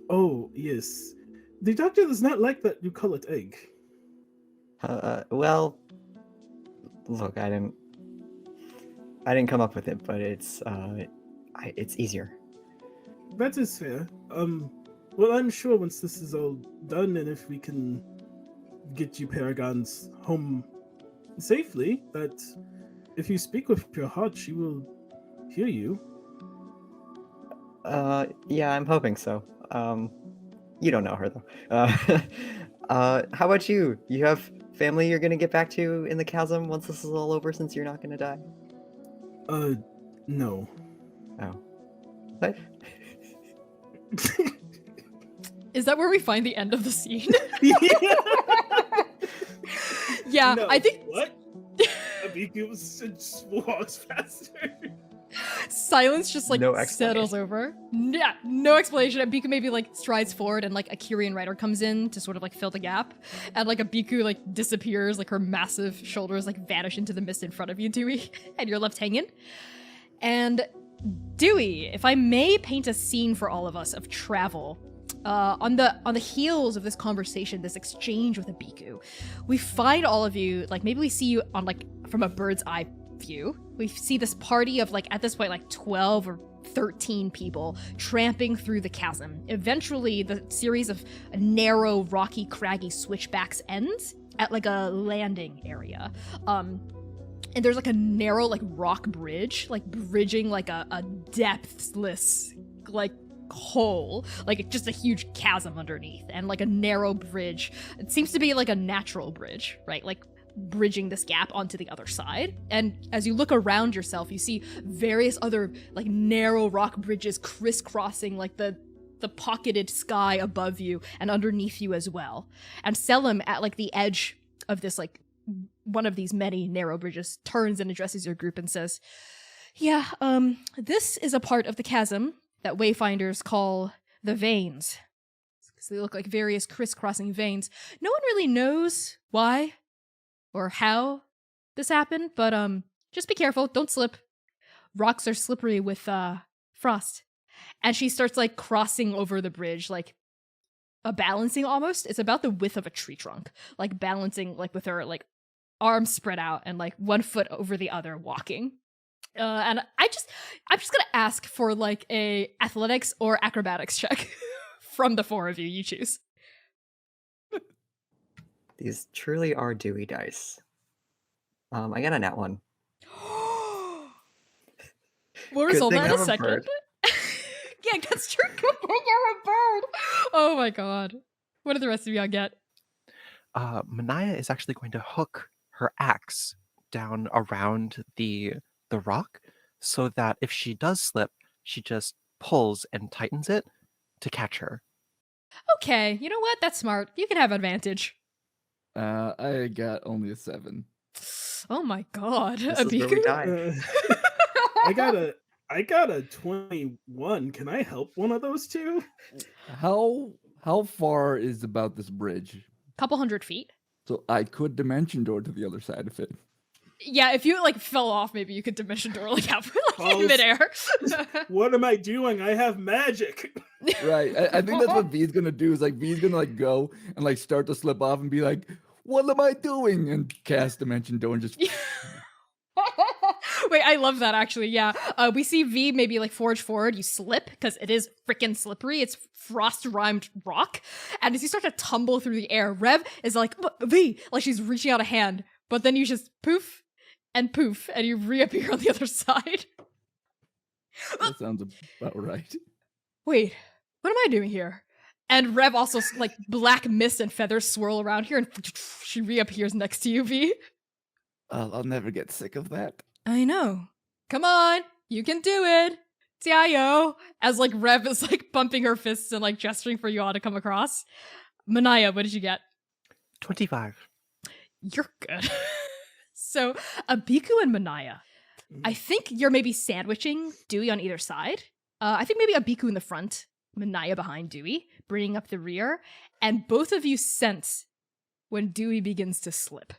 Oh, yes. The doctor does not like that you call it egg. Well, look, I didn't come up with it, but it's easier. That is fair. Well, I'm sure once this is all done, and if we can get you Paragons home safely, that if you speak with your heart, she will hear you. Yeah, I'm hoping so. You don't know her though. How about you? You have family you're gonna get back to in the chasm once this is all over, since you're not gonna die? No. Oh. What? Is that where we find the end of the scene? Yeah. Yeah, No, I think what? Abiku just walks faster. silence just like No settles over. Yeah, no explanation. Abiku maybe like strides forward and like a Kyrian rider comes in to sort of like fill the gap. And like Abiku like disappears, like her massive shoulders like vanish into the mist in front of you, Dewey, and you're left hanging. And Dewey, if I may paint a scene for all of us of travel, on the heels of this conversation, this exchange with Abiku, we find all of you, like maybe we see you on like from a bird's eye view. We see this party of like at this point like 12 or 13 people tramping through the chasm. Eventually the series of narrow, rocky, craggy switchbacks ends at like a landing area. And there's like a narrow like rock bridge, like bridging like a depthless like hole, like just a huge chasm underneath, and like a narrow bridge. It seems to be like a natural bridge, right? Like bridging this gap onto the other side. And as you look around yourself, you see various other like narrow rock bridges crisscrossing like the pocketed sky above you and underneath you as well. And Selim, at like the edge of this like one of these many narrow bridges, turns and addresses your group and says, yeah, this is a part of the chasm that wayfinders call the veins, because they look like various crisscrossing veins. No one really knows why or how this happened, but just be careful, don't slip. Rocks are slippery with frost. And she starts like crossing over the bridge, like a balancing almost. It's about the width of a tree trunk, like balancing like with her like arms spread out and like one foot over the other walking. And I'm just gonna ask for like a athletics or acrobatics check from the four of you. You choose. These truly are Dewey dice. I got a nat one. We'll Good resolve thing that in a I'm a second. bird. Yeah, that's true. Good thing you're a bird. Oh my god. What did the rest of y'all get? Manaia is actually going to hook her axe down around the rock, so that if she does slip, she just pulls and tightens it to catch her. Okay, you know what? That's smart. You can have advantage. I got only a 7. Oh my god. This is where we Abiku? die. I got a 21. Can I help one of those two? How How far is about this bridge? Couple 100 feet. So I could dimension door to the other side of it. Yeah, if you like fell off, maybe you could dimension door like halfway like in False. midair. What am I doing? I have magic. Right. I think that's what V's gonna do. Is like V's gonna like go and like start to slip off and be like, "What am I doing?" and cast dimension door and just. Wait, I love that actually. Yeah, we see V maybe like forge forward. You slip because it is freaking slippery. It's frost rhymed rock, and as you start to tumble through the air, Rev is like V, like she's reaching out a hand, but then you just poof and poof, and you reappear on the other side. That sounds about right. Wait, what am I doing here? And Rev also like black mist and feathers swirl around here, and she reappears next to you, V. I'll never get sick of that. I know. Come on, you can do it. Tiayo. As like Rev is like bumping her fists and like gesturing for you all to come across. Manaia, what did you get? 25. You're good. So Abiku and Manaia. I think you're maybe sandwiching Dewey on either side. I think maybe Abiku in the front, Manaia behind Dewey, bringing up the rear, and both of you sense when Dewey begins to slip.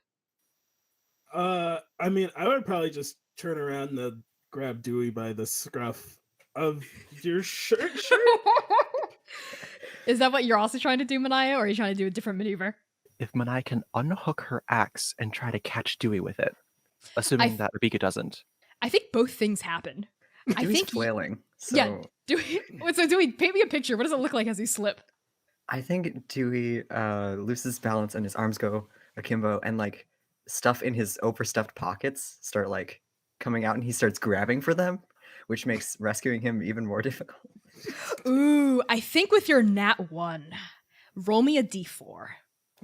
I mean, I would probably just turn around and grab Dewey by the scruff of your shirt. Is that what you're also trying to do, Manaia, or are you trying to do a different maneuver? If Manaia can unhook her axe and try to catch Dewey with it, assuming that Abiku doesn't. I think both things happen. I Dewey's think flailing. So yeah, Dewey. So Dewey, paint me a picture. What does it look like as you slip? I think Dewey loses balance and his arms go akimbo, and like stuff in his overstuffed pockets start like coming out, and he starts grabbing for them, which makes rescuing him even more difficult. Ooh, I think with your nat 1, roll me a d4.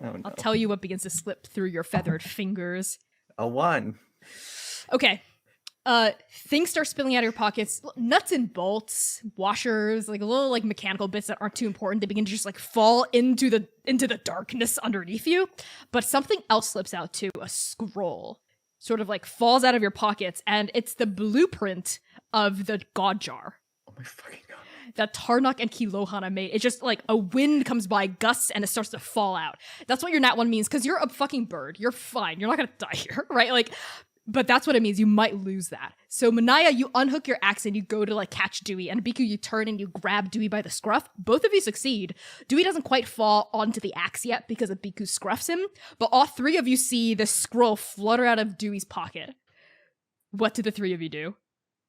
Oh no. I'll tell you what begins to slip through your feathered fingers. A 1. Okay. Things start spilling out of your pockets. Nuts and bolts, washers, like little like mechanical bits that aren't too important. They begin to just like fall into the darkness underneath you. But something else slips out too. A scroll sort of like falls out of your pockets, and it's the blueprint of the god jar Oh my fucking god. that Tarnok and Kilohana made. It's just like a wind comes by, gusts, and it starts to fall out. That's what your nat 1 means, because you're a fucking bird. You're fine. You're not gonna die here, right? Like, but that's what it means. You might lose that. So Manaia, you unhook your axe and you go to like catch Dewey, and Abiku, you turn and you grab Dewey by the scruff. Both of you succeed. Dewey doesn't quite fall onto the axe yet because Abiku scruffs him, but all three of you see the scroll flutter out of Dewey's pocket. What do the three of you do?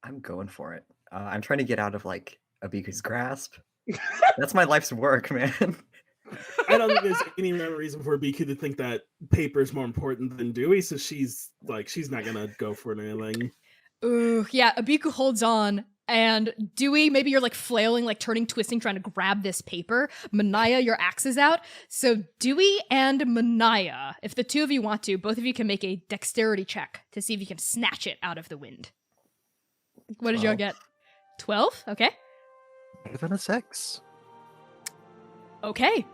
I'm going for it. I'm trying to get out of like Abiku's grasp. That's my life's work, man. I don't think there's any reason for Abiku to think that paper is more important than Dewey, so she's not gonna go for anything. Ooh, yeah, Abiku holds on, and Dewey, maybe you're like flailing, like turning, twisting, trying to grab this paper. Manaia, your axe is out. So Dewey and Manaia, if the two of you want to, both of you can make a dexterity check to see if you can snatch it out of the wind. What did y'all get? 12? Okay. Better than a 6. Okay.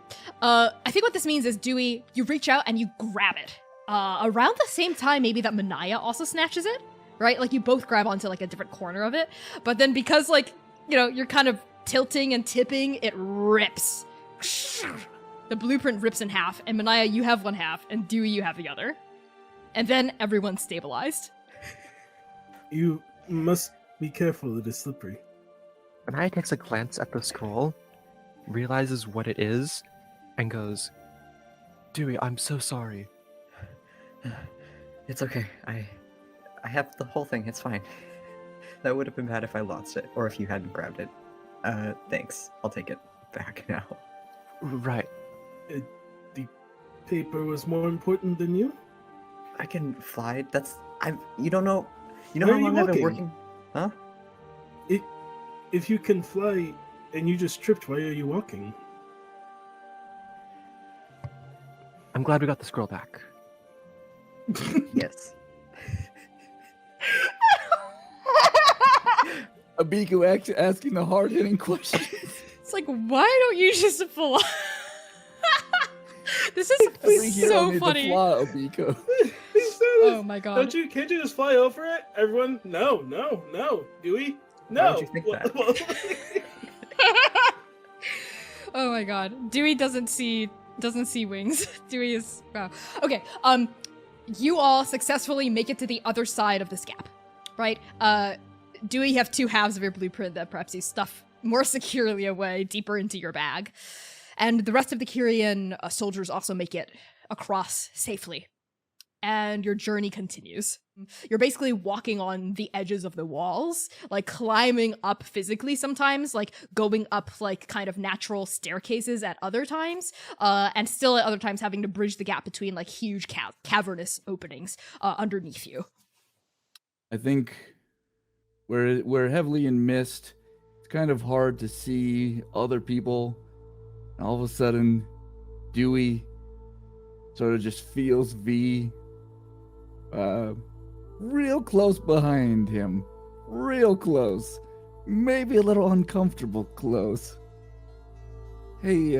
I think what this means is, Dewey, you reach out and you grab it. Around the same time, maybe that Manaia also snatches it, right? Like you both grab onto like a different corner of it. But then because like, you know, you're kind of tilting and tipping, it rips. The blueprint rips in half, and Manaia, you have one half, and Dewey, you have the other. And then everyone's stabilized. You must be careful, it is slippery. Manaia takes a glance at the scroll, realizes what it is, and goes, Dewey, I'm so sorry. It's okay. I have the whole thing. It's fine. That would have been bad if I lost it, or if you hadn't grabbed it. Thanks. I'll take it back now. Right. The paper was more important than you? I can fly. You don't know. You know Where how are you long I've been walking? working? Huh? If you can fly and you just tripped, why are you walking? I'm glad we got the scroll back. Yes. Abiku asking the hard-hitting questions. It's like, why don't you just fly? This is Every hero so needs funny. a fly, Abiku. Oh my god. Can't you just fly over it? Everyone, no, Dewey, no. Why would you think that? Oh Oh my god. Dewey doesn't see wings. Dewey is wow. Okay. You all successfully make it to the other side of this gap. Right? Dewey, you have two halves of your blueprint that perhaps you stuff more securely away deeper into your bag. And the rest of the Kyrian soldiers also make it across safely. And your journey continues. You're basically walking on the edges of the walls, like climbing up physically sometimes, like going up like kind of natural staircases at other times, and still at other times having to bridge the gap between like huge cavernous openings underneath you. I think we're heavily in mist. It's kind of hard to see other people. And all of a sudden, Dewey sort of just feels V real close behind him. Real close. Maybe a little uncomfortable close. Hey,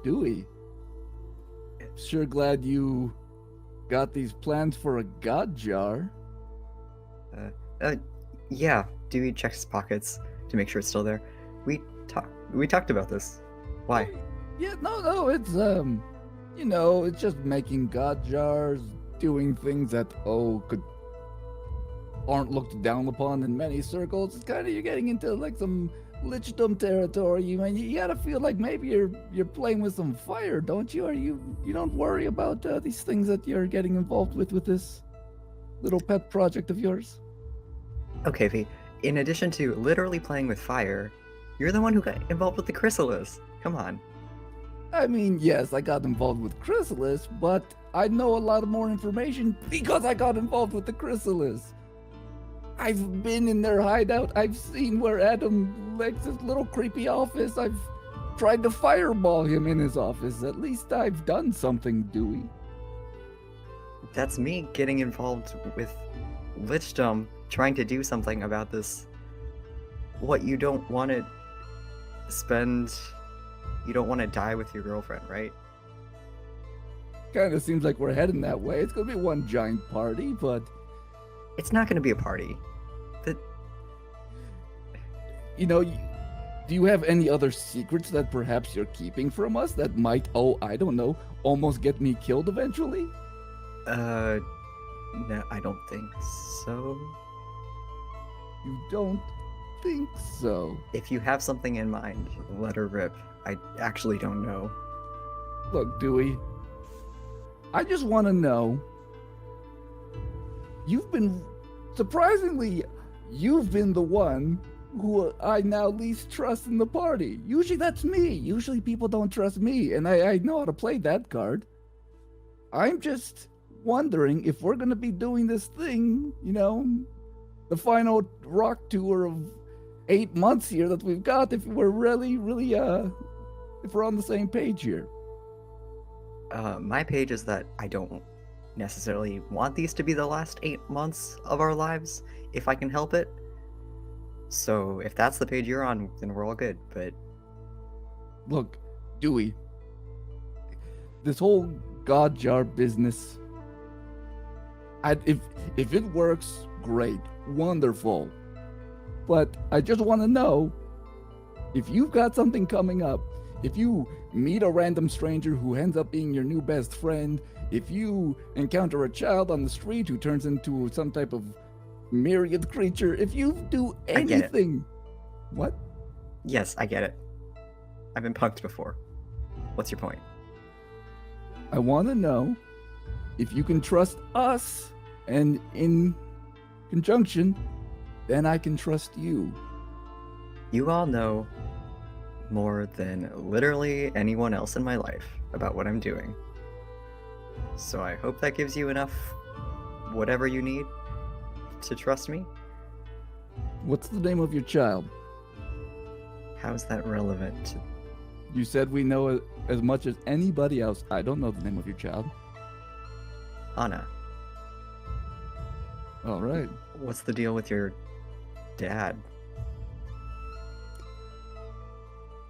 Dewey. Sure glad you got these plans for a god jar. Yeah. Dewey checks his pockets to make sure it's still there. We talked about this. Why? Yeah, no, it's it's just making god jars, doing things that aren't looked down upon in many circles. It's kind of you're getting into like some lichdom territory. You gotta feel like maybe you're playing with some fire, don't you? Or you don't worry about these things that you're getting involved with this little pet project of yours. Okay, V. In addition to literally playing with fire, you're the one who got involved with the chrysalis. Come on. I mean, yes, I got involved with chrysalis, but I know a lot more information because I got involved with the chrysalis. I've been in their hideout. I've seen where Adam likes his little creepy office. I've tried to fireball him in his office. At least I've done something, Dewey. That's me getting involved with lichdom, trying to do something about this. What, you don't want to you don't want to die with your girlfriend, right? Kind of seems like we're heading that way. It's gonna be one giant party, but It's not going to be a party. do you have any other secrets that perhaps you're keeping from us that might, I don't know, almost get me killed eventually? No, I don't think so. You don't think so? If you have something in mind, let her rip. I actually don't know. Look, Dewey, I just want to know, you've been the one who I now least trust in the party. Usually that's me. Usually people don't trust me, and I know how to play that card. I'm just wondering if we're going to be doing this thing, the final rock tour of 8 months here that we've got, if we're really, if we're on the same page here. My page is that I don't necessarily want these to be the last 8 months of our lives, if I can help it. So if that's the page you're on, then we're all good, but... Look, Dewey, this whole god jar business, if it works, great, wonderful. But I just want to know, if you've got something coming up, if you meet a random stranger who ends up being your new best friend, if you encounter a child on the street who turns into some type of myriad creature, if you do anything... I get it. What? Yes, I get it. I've been punked before. What's your point? I want to know if you can trust us, and in conjunction, then I can trust you. You all know more than literally anyone else in my life about what I'm doing. So I hope that gives you enough whatever you need to trust me. What's the name of your child? How's that relevant to... You said we know as much as anybody else. I don't know the name of your child. Anna? All right. What's the deal with your dad?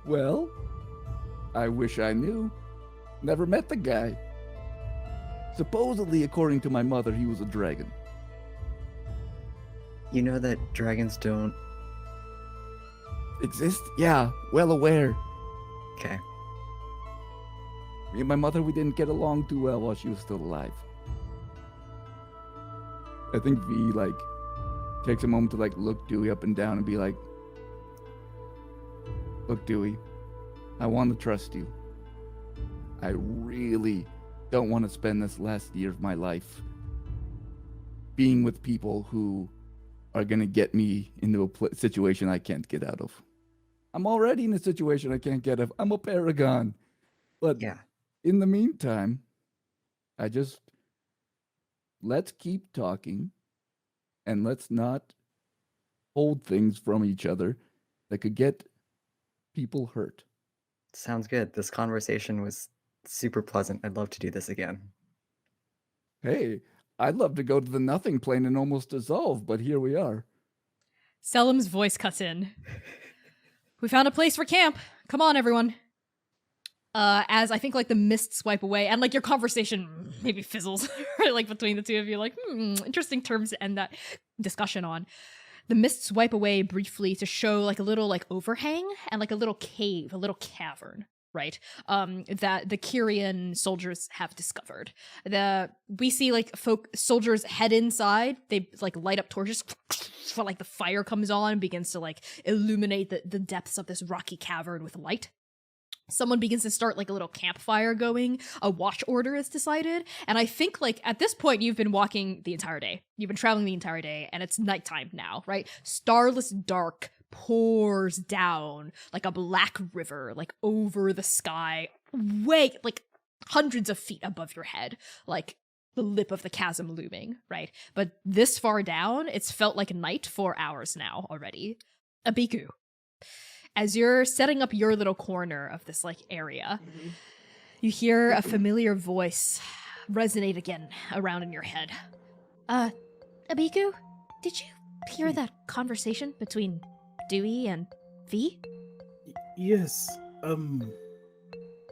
Well, I wish I knew. Never met the guy. Supposedly, according to my mother, he was a dragon. You know that dragons don't... Exist? Yeah, well aware. Okay. Me and my mother, we didn't get along too well while she was still alive. I think V, like, takes a moment to, like, look Dewey up and down and be like, look, Dewey, I want to trust you. I really don't want to spend this last year of my life being with people who are going to get me into a situation I can't get out of. I'm already in a situation I can't get out of. I'm a paragon. But Yeah. in the meantime, let's keep talking and let's not hold things from each other that could get people hurt. Sounds good. This conversation was super pleasant. I'd love to do this again. Hey, I'd love to go to the nothing plane and almost dissolve, but here we are. Selim's voice cuts in. We found a place for camp. Come on, everyone. As I think like the mists wipe away and like your conversation maybe fizzles right, like between the two of you, like, interesting terms to end that discussion on. The mists wipe away briefly to show like a little like overhang and like a little cave, a little cavern, right? That the Kyrian soldiers have discovered. We see like soldiers head inside. They like light up torches. For like the fire comes on and begins to like illuminate the depths of this rocky cavern with light. Someone begins to start like a little campfire going. A watch order is decided. And I think like at this point, you've been walking the entire day. You've been traveling the entire day and it's nighttime now, right? Starless dark pours down like a black river, like over the sky, way like hundreds of feet above your head, like the lip of the chasm looming, right? But this far down, it's felt like night for hours now already. Abiku. As you're setting up your little corner of this like area, you hear a familiar voice resonate again around in your head. Abiku, did you hear that conversation between Dewey and V? Yes.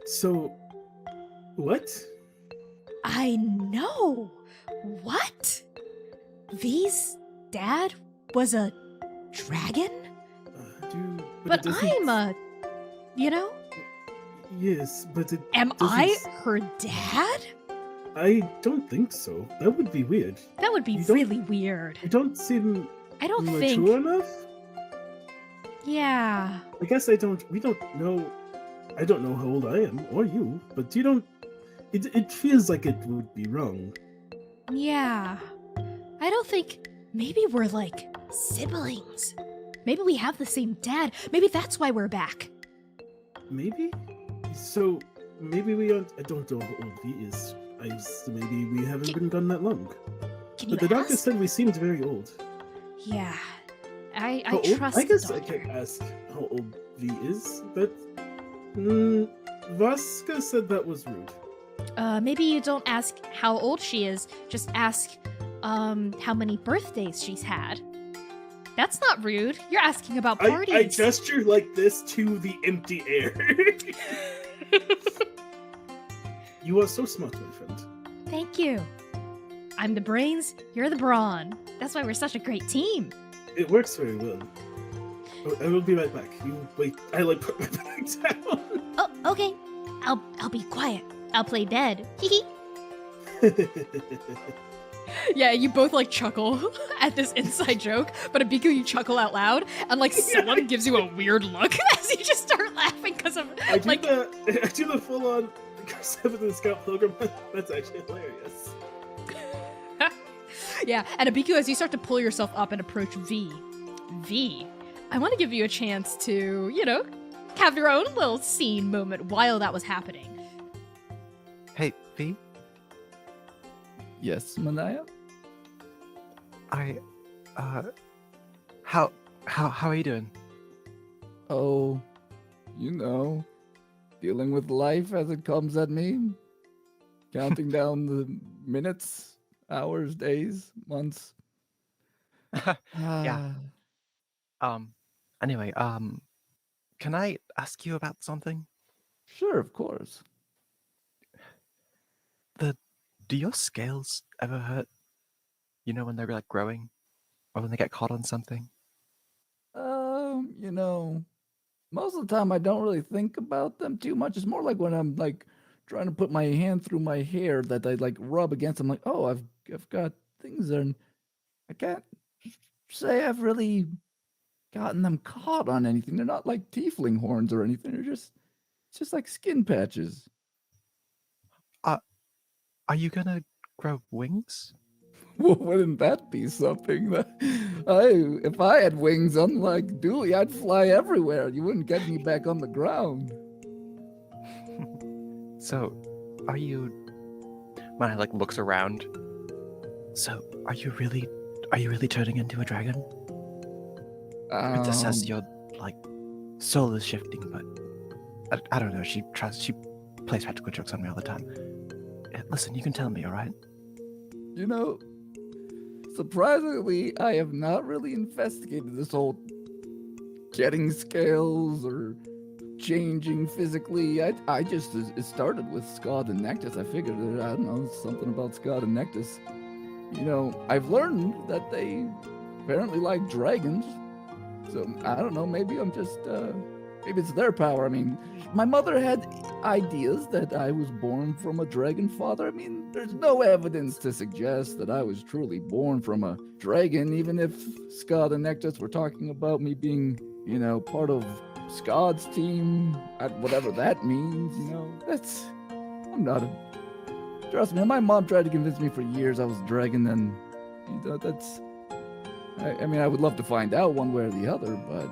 So, what? I know. What? V's dad was a dragon? But I'm a, Yes, but it Am doesn't I her dad? I don't think so. That would be weird. That would be You don't- really weird. You don't seem I don't mature think. enough? Yeah. I guess we don't know. I don't know how old I am, or you, but you don't... It feels like it would be wrong. Yeah. I don't think. Maybe we're like siblings. Maybe we have the same dad. Maybe that's why we're back. Maybe? So, maybe we aren't... I don't know how old he is. Maybe we haven't been gone that long. Can you But the doctor ask? said we seemed very old. Yeah. I How old? trust I guess the I doctor. can't ask how old V is, but... Vasca said that was rude. Maybe you don't ask how old she is. Just ask, how many birthdays she's had. That's not rude. You're asking about parties. I gesture like this to the empty air. You are so smart, my friend. Thank you. I'm the brains, you're the brawn. That's why we're such a great team. It works very well. Oh, I will be right back. You wait. I like put my bag down. Oh, okay. I'll be quiet. I'll play dead. Hee Yeah, you both like chuckle at this inside joke, but Abiku, you chuckle out loud, and like someone gives you a weird look as you just start laughing because of I do like. the full on Seventh and Scout Pilgrim. That's actually hilarious. Yeah, and Abiku, as you start to pull yourself up and approach V, I want to give you a chance to, have your own little scene moment while that was happening. Hey, V, Yes, Manaia? how are you doing? Oh, dealing with life as it comes at me. Counting down the minutes, hours, days, months. Yeah. Ah, Anyway, can I ask you about something? Sure, of course. Do your scales ever hurt? When they're like growing, or when they get caught on something? most of the time I don't really think about them too much. It's more like when I'm like trying to put my hand through my hair that I like rub against. I'm like, oh, I've got things there, and I can't say I've really gotten them caught on anything. They're not like tiefling horns or anything. It's just like skin patches. Are you gonna grow wings? Well, wouldn't that be something? If I had wings, unlike Dewey, I'd fly everywhere. You wouldn't get me back on the ground. So, are you? When I like looks around. So, are you really turning into a dragon? Princess says your like soul is shifting, but I don't know. She plays practical jokes on me all the time. Listen, you can tell me, all right? You know, surprisingly, I have not really investigated this whole getting scales or changing physically. I just it started with Scott and Nectus. I figured I don't know, something about Scott and Nectus. You know, I've learned that they apparently like dragons. So I don't know, maybe I'm just maybe it's their power. I mean, my mother had ideas that I was born from a dragon father. I mean, there's no evidence to suggest that I was truly born from a dragon, even if Scott and Nectus were talking about me being, you know, part of Scott's team, whatever that means, you know. I'm not a... Trust me, my mom tried to convince me for years I was a dragon, and, you know, I mean, I would love to find out one way or the other, but...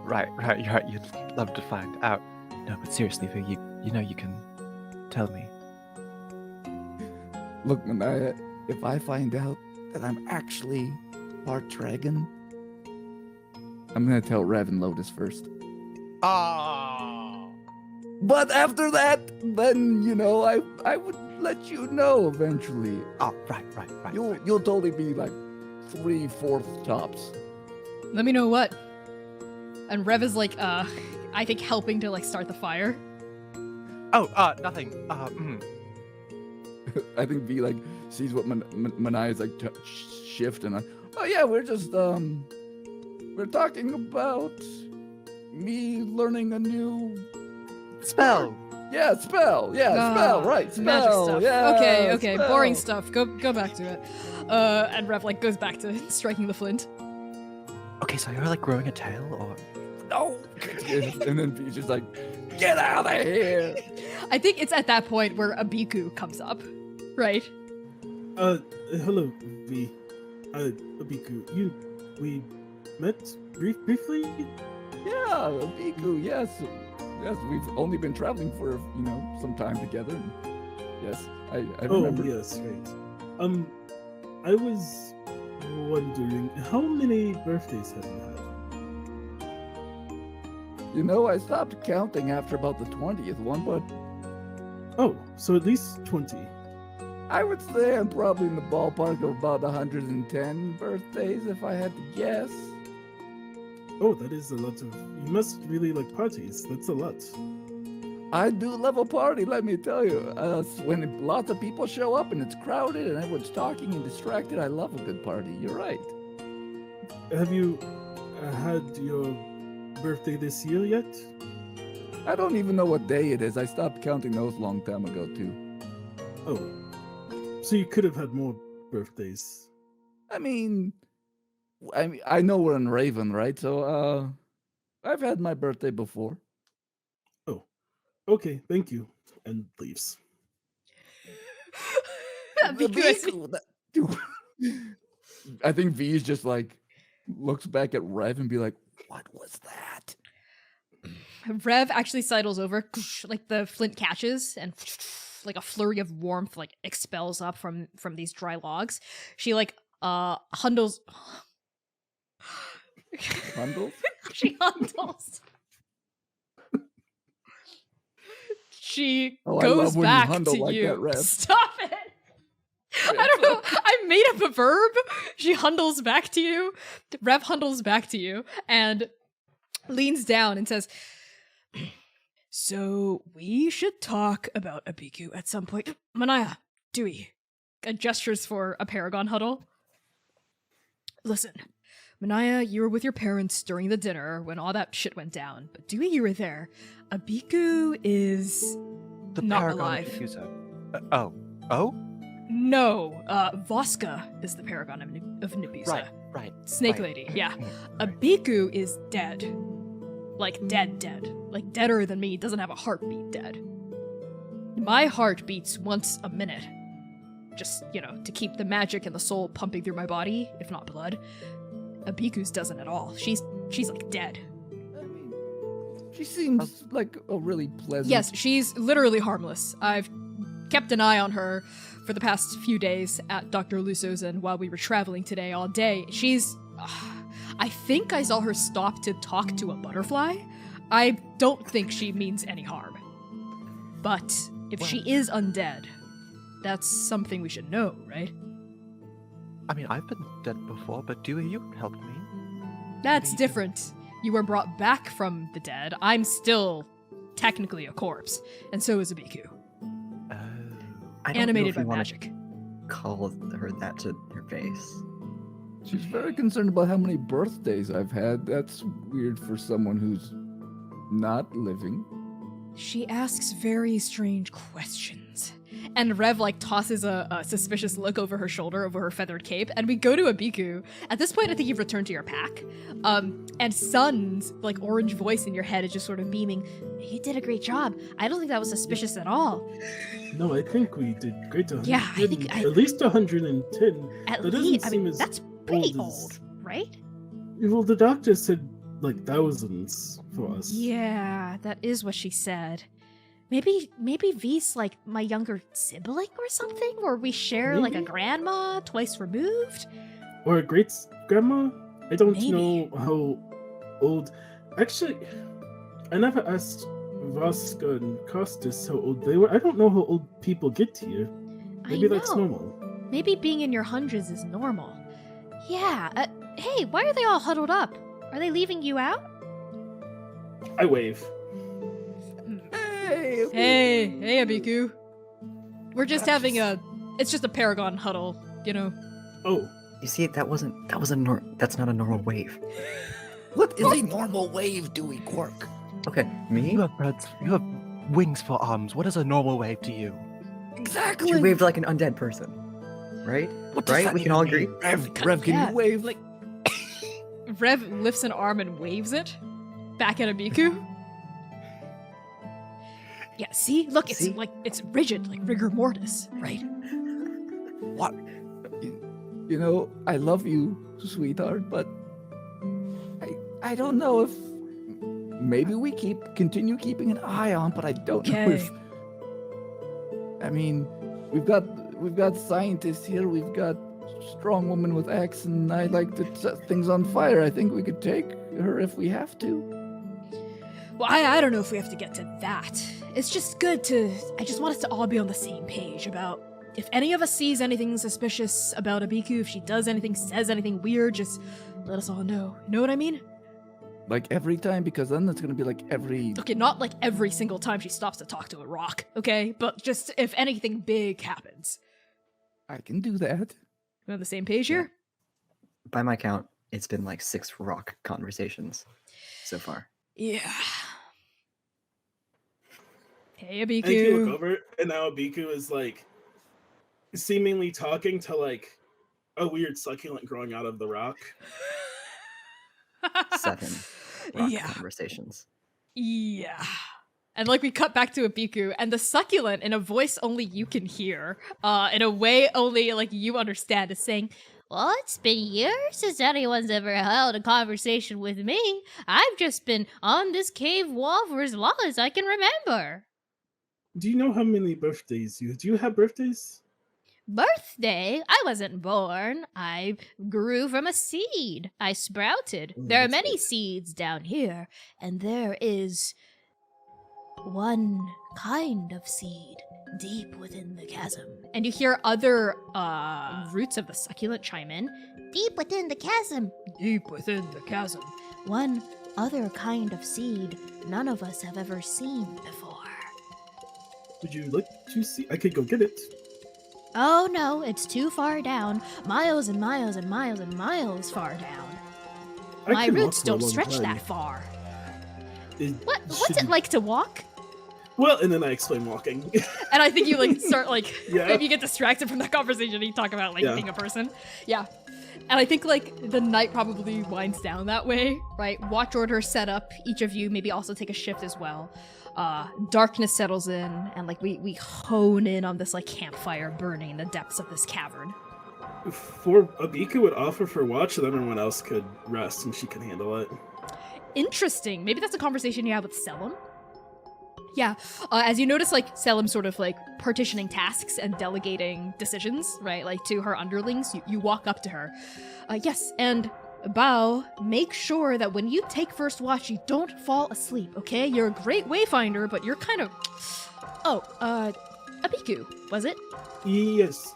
Right, you're right. You'd love to find out. No, but seriously, V, you know you can tell me. Look, Manaia, if I find out that I'm actually part dragon, I'm gonna tell Rev and Lotus first. Oh. But after that, then, you know, I would let you know eventually. Oh, right. You'll totally be like 3/4 tops. Let me know what. And Rev is like, I think helping to like start the fire. Oh, nothing. I think V like sees what Manaia's like shift, and oh yeah, we're just we're talking about me learning a new spell. Yeah, spell. Yeah, spell. Right, spell. Magic stuff. Yeah. Okay. Spell. Boring stuff. Go back to it. And Rev like goes back to striking the flint. Okay, so you're like growing a tail, or no? And then V's just like, get out of here. I think it's at that point where Abiku comes up, right? Hello, V. Abiku. We met briefly? Yeah, Abiku, yes. Yes, we've only been traveling for, you know, some time together. And yes, I remember. Oh, yes, right. I was wondering, how many birthdays have you had? You know, I stopped counting after about the 20th one, but... Oh, so at least 20. I would say I'm probably in the ballpark of about 110 birthdays, if I had to guess. Oh, that is a lot of... You must really like parties. That's a lot. I do love a party, let me tell you. When lots of people show up and it's crowded and everyone's talking and distracted, I love a good party. You're right. Have you had your birthday this year yet? I don't even know what day it is. I stopped counting those a long time ago, too. Oh. So you could have had more birthdays. I mean, I know we're in Raven, right? So, I've had my birthday before. Oh. Okay, thank you. And leaves. I think V's just like looks back at Rev and be like, what was that? Rev actually sidles over, like the flint catches, and like a flurry of warmth like expels up from these dry logs. She like hundles. Hundles? She hundles. She goes back to like you. That, stop it! I don't know. I made up a verb. She hundles back to you. Rev hundles back to you and leans down and says, so we should talk about Abiku at some point. Manaia, Dewey, gestures for a Paragon huddle. Listen, Manaia, you were with your parents during the dinner when all that shit went down. But Dewey, you were there. Abiku is The not paragon alive. of Medusa. Oh? No, Voska is the paragon of Nebusa. Right. Snake right. Lady, yeah. Right. Abiku is dead. Like dead. Like deader than me, doesn't have a heartbeat dead. My heart beats once a minute. Just, to keep the magic and the soul pumping through my body, if not blood. Abiku's doesn't at all. She's like dead. I mean, she seems like a really pleasant. Yes, she's literally harmless. I've kept an eye on her for the past few days at Dr. Luso's, and while we were traveling today all day, she's... I think I saw her stop to talk to a butterfly. I don't think she means any harm. But if she is undead, that's something we should know, right? I mean, I've been dead before, but Dewey, you helped me. That's Abiku. different. You were brought back from the dead. I'm still technically a corpse, and so is Abiku. I don't Animated know by if magic. call her that to her face. She's very concerned about how many birthdays I've had. That's weird for someone who's not living. She asks very strange questions. And Rev tosses a suspicious look over her shoulder, over her feathered cape, and we go to Abiku. At this point, I think you've returned to your pack. And Sun's orange voice in your head is just sort of beaming. You did a great job. I don't think that was suspicious at all. No, I think we did great. Yeah, I think at least 110. At That doesn't least, seem as that's pretty old old, right? Well, the doctor said thousands for us. Yeah, that is what she said. Maybe V's my younger sibling or something, or we share a Maybe. grandma twice removed. Or a great grandma. I don't Maybe. know how old. Actually, I never asked Vasca and Costas how old they were. I don't know how old people get here. Maybe that's know. normal. Maybe being in your hundreds is normal. Yeah. Hey, why are they all huddled up? Are they leaving you out? I wave. Hey, Hey, Abiku. We're just having it's just a paragon huddle, Oh, You see, that's not a normal wave. what is a normal wave, Dewey Quirk? Okay, me? You have wings for arms. What is a normal wave to you? Exactly. You waved like an undead person, right? What does Right? that We can all even agree. mean? Rev, can Yeah, you wave? Rev lifts an arm and waves it back at Abiku. Yeah, see? Look, it's See? it's rigid, like rigor mortis, right? What? You know, I love you, sweetheart, but I don't know if maybe we continue keeping an eye on, but I don't know Okay. if. I mean, we've got scientists here. We've got strong woman with axe, and I like to set things on fire. I think we could take her if we have to. Well, I don't know if we have to get to that. It's just good I just want us to all be on the same page about if any of us sees anything suspicious about Abiku, if she does anything, says anything weird, just let us all know. You know what I mean? Like every time, because then it's gonna be like every. Okay, not like every single time she stops to talk to a rock, okay? But just if anything big happens. I can do that. We're on the same page here? By my count, it's been like 6 rock conversations so far. Yeah. Hey, I can look Abiku. over, and now Abiku is seemingly talking to a weird succulent growing out of the rock. 7 rock Yeah. conversations. Yeah. And we cut back to Abiku, and the succulent, in a voice only you can hear, in a way only you understand, is saying, "Well, it's been years since anyone's ever held a conversation with me. I've just been on this cave wall for as long as I can remember." Do you know how many birthdays do you have birthdays? Birthday? I wasn't born. I grew from a seed. I sprouted. Ooh, There are that's many nice. seeds down here, and there is one kind of seed deep within the chasm. And you hear other roots of the succulent chime in. Deep within the chasm. Deep within the chasm. One other kind of seed none of us have ever seen before. Would you like to see? I could go get it. Oh no, it's too far down. Miles and miles and miles and miles far down. My can walk roots for a don't long stretch time. that far. What's should it be- like to walk? Well, and then I explain walking. And I think you like start like Yeah. maybe you get distracted from that conversation and you talk about like Yeah. being a person. Yeah. And I think like the night probably winds down that way, right? Watch order set up. Each of you maybe also take a shift as well. Darkness settles in, and like we hone in on this like campfire burning in the depths of this cavern. For Abiku would offer for watch, so that everyone else could rest and she could handle it. Interesting. Maybe that's a conversation you have with Selim. Yeah, as you notice, like, Selim sort of, like, partitioning tasks and delegating decisions, right, like, to her underlings, you walk up to her. Yes, and Bao, make sure that when you take first watch, you don't fall asleep, okay? You're a great wayfinder, but you're kind of... Oh, Abiku, was it? Yes,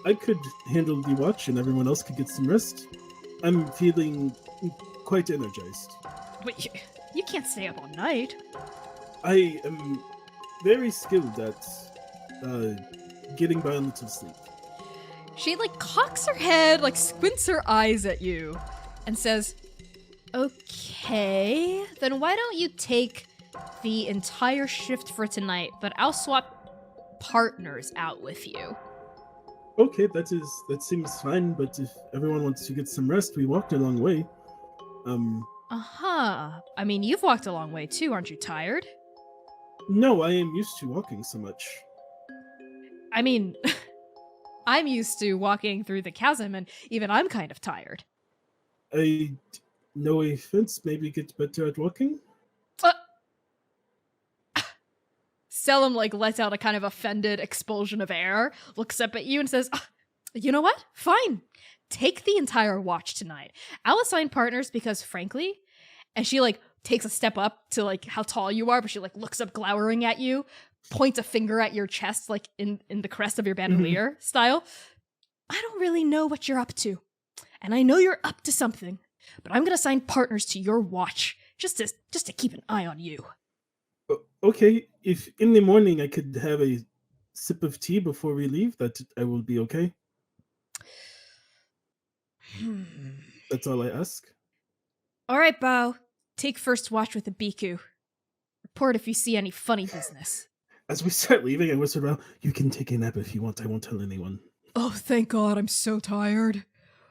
I could handle the watch and everyone else could get some rest. I'm feeling quite energized. Wait, you can't stay up all night. I am very skilled at getting by on little sleep. She, like, cocks her head, like, squints her eyes at you, and says, okay, then why don't you take the entire shift for tonight, but I'll swap partners out with you. Okay, that seems fine, but if everyone wants to get some rest, we walked a long way. Uh-huh. I mean, you've walked a long way too, aren't you tired? No, I am used to walking so much. I mean, I'm used to walking through the chasm, and even I'm kind of tired. No offense, maybe get better at walking? Selim, like, lets out a kind of offended expulsion of air, looks up at you and says, you know what? Fine. Take the entire watch tonight. I'll assign partners because, frankly, and she, like, takes a step up to, like, how tall you are, but she, like, looks up glowering at you, points a finger at your chest, like, in the crest of your bandolier style. I don't really know what you're up to. And I know you're up to something, but I'm gonna assign partners to your watch, just to keep an eye on you. Okay, if in the morning I could have a sip of tea before we leave, that I will be okay. That's all I ask. All right, Bao. Take first watch with Abiku. Report if you see any funny business. As we start leaving, I whispered around, you can take a nap if you want. I won't tell anyone. Oh, thank God. I'm so tired.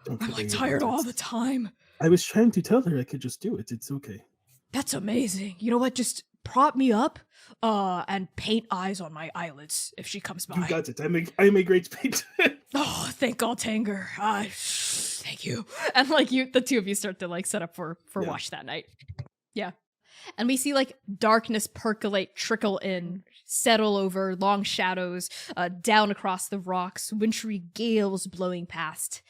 Don't I'm, worry like, about tired it. all the time. I was trying to tell her I could just do it. It's okay. That's amazing. You know what? Just prop me up and paint eyes on my eyelids if she comes by. You got it. I'm a great painter. Oh, thank Gal Tenger. Thank you. And like the two of you start to like set up for Yeah. watch that night. Yeah. And we see like darkness percolate, trickle in, settle over long shadows, down across the rocks, wintry gales blowing past.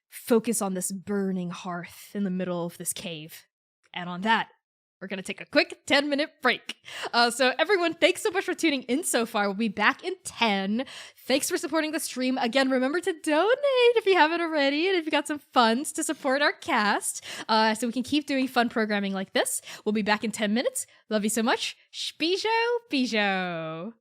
Focus on this burning hearth in the middle of this cave. And on that, we're going to take a quick 10-minute break. So everyone, thanks so much for tuning in so far. We'll be back in 10. Thanks for supporting the stream. Again, remember to donate if you haven't already, and if you got some funds to support our cast, so we can keep doing fun programming like this. We'll be back in 10 minutes. Love you so much. Bijou.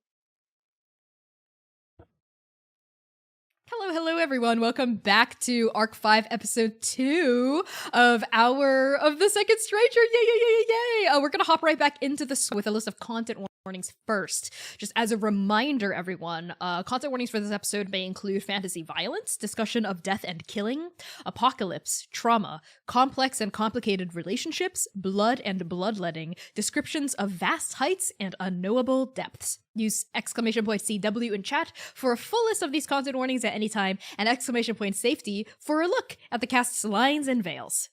Hello, everyone. Welcome back to Arc 5, Episode 2 of the Second Stranger. Yay! We're going to hop right back into this with a list of content warnings first. Just as a reminder, everyone, content warnings for this episode may include fantasy violence, discussion of death and killing, apocalypse, trauma, complex and complicated relationships, blood and bloodletting, descriptions of vast heights and unknowable depths. Use !CW in chat for a full list of these content warnings at any time, and !safety for a look at the cast's lines and veils.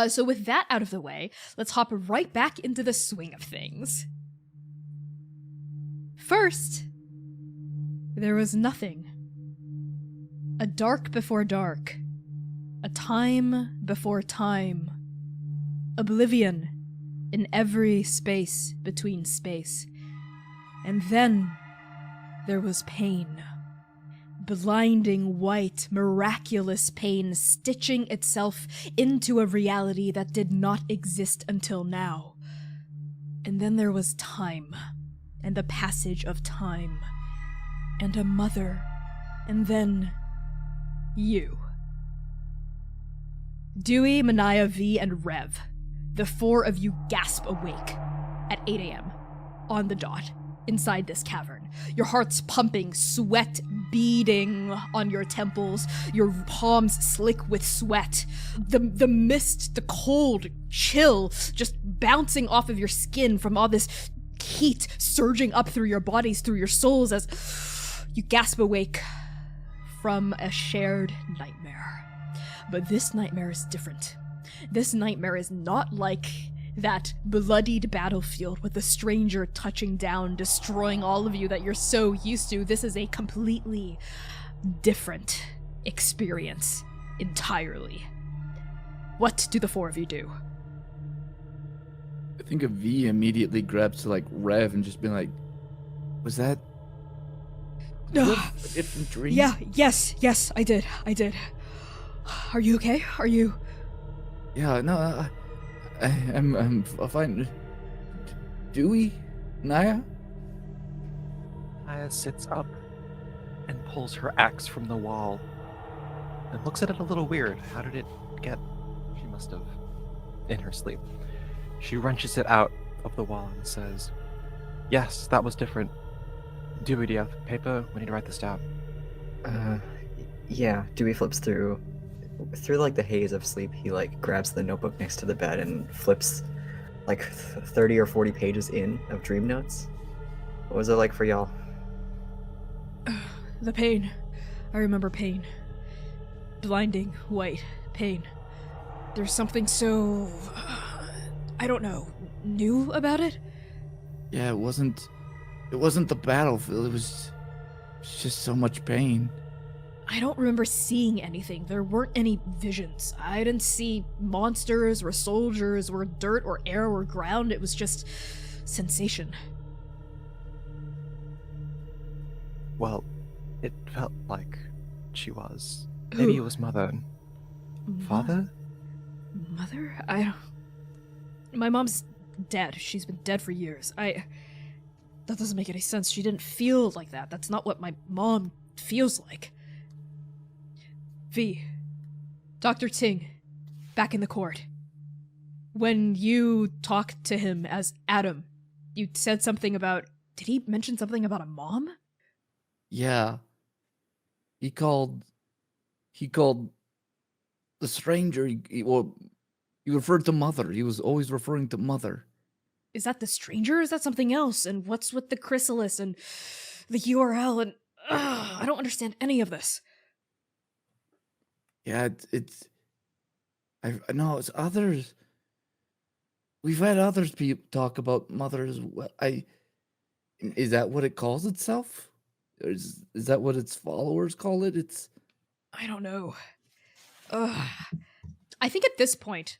So with that out of the way, let's hop right back into the swing of things. First, there was nothing. A dark before dark. A time before time. Oblivion in every space between space. And then there was pain. Blinding white, miraculous pain stitching itself into a reality that did not exist until now. And then there was time, and the passage of time, and a mother, and then you. Dewey, Manaia, V, and Rev. The four of you gasp awake at 8 a.m. on the dot inside this cavern. Your heart's pumping, sweat beading on your temples, your palms slick with sweat. The mist, the cold chill just bouncing off of your skin from all this heat surging up through your bodies, through your souls as you gasp awake from a shared nightmare. But this nightmare is different. This nightmare is not like that bloodied battlefield with the stranger touching down, destroying all of you that you're so used to. This is a completely different experience entirely. What do the four of you do? I think a V immediately grabs to like Rev and just being like, was that a different dream? Yes, I did. Are you okay? Are you... Yeah, no, I'm fine. Dewey? Naya? Naya sits up and pulls her axe from the wall and looks at it a little weird. How did it get? She must have in her sleep. She wrenches it out of the wall and says, "Yes, that was different. Dewey, do you have paper? We need to write this down." Yeah. Dewey flips through like the haze of sleep. He like grabs the notebook next to the bed and flips like 30 or 40 pages in of dream notes. What was it like for y'all? The pain. I remember pain. Blinding, white, pain. There's something so... I don't know, new about it? Yeah, it wasn't the battlefield, it was just so much pain. I don't remember seeing anything. There weren't any visions. I didn't see monsters or soldiers or dirt or air or ground. It was just sensation. Well, it felt like she was. Maybe it was mother. Father? Mother? My mom's dead. She's been dead for years. That doesn't make any sense. She didn't feel like that. That's not what my mom feels like. V. Dr. Ting, back in the court. When you talked to him as Adam, you said something about... Did he mention something about a mom? Yeah. He called the stranger, he referred to mother. He was always referring to mother. Is that the stranger or is that something else? And what's with the chrysalis and the URL and... I don't understand any of this. Yeah, it's others. We've had others talk about mother as well. Is that what it calls itself? Or is that what its followers call it? I don't know. I think at this point,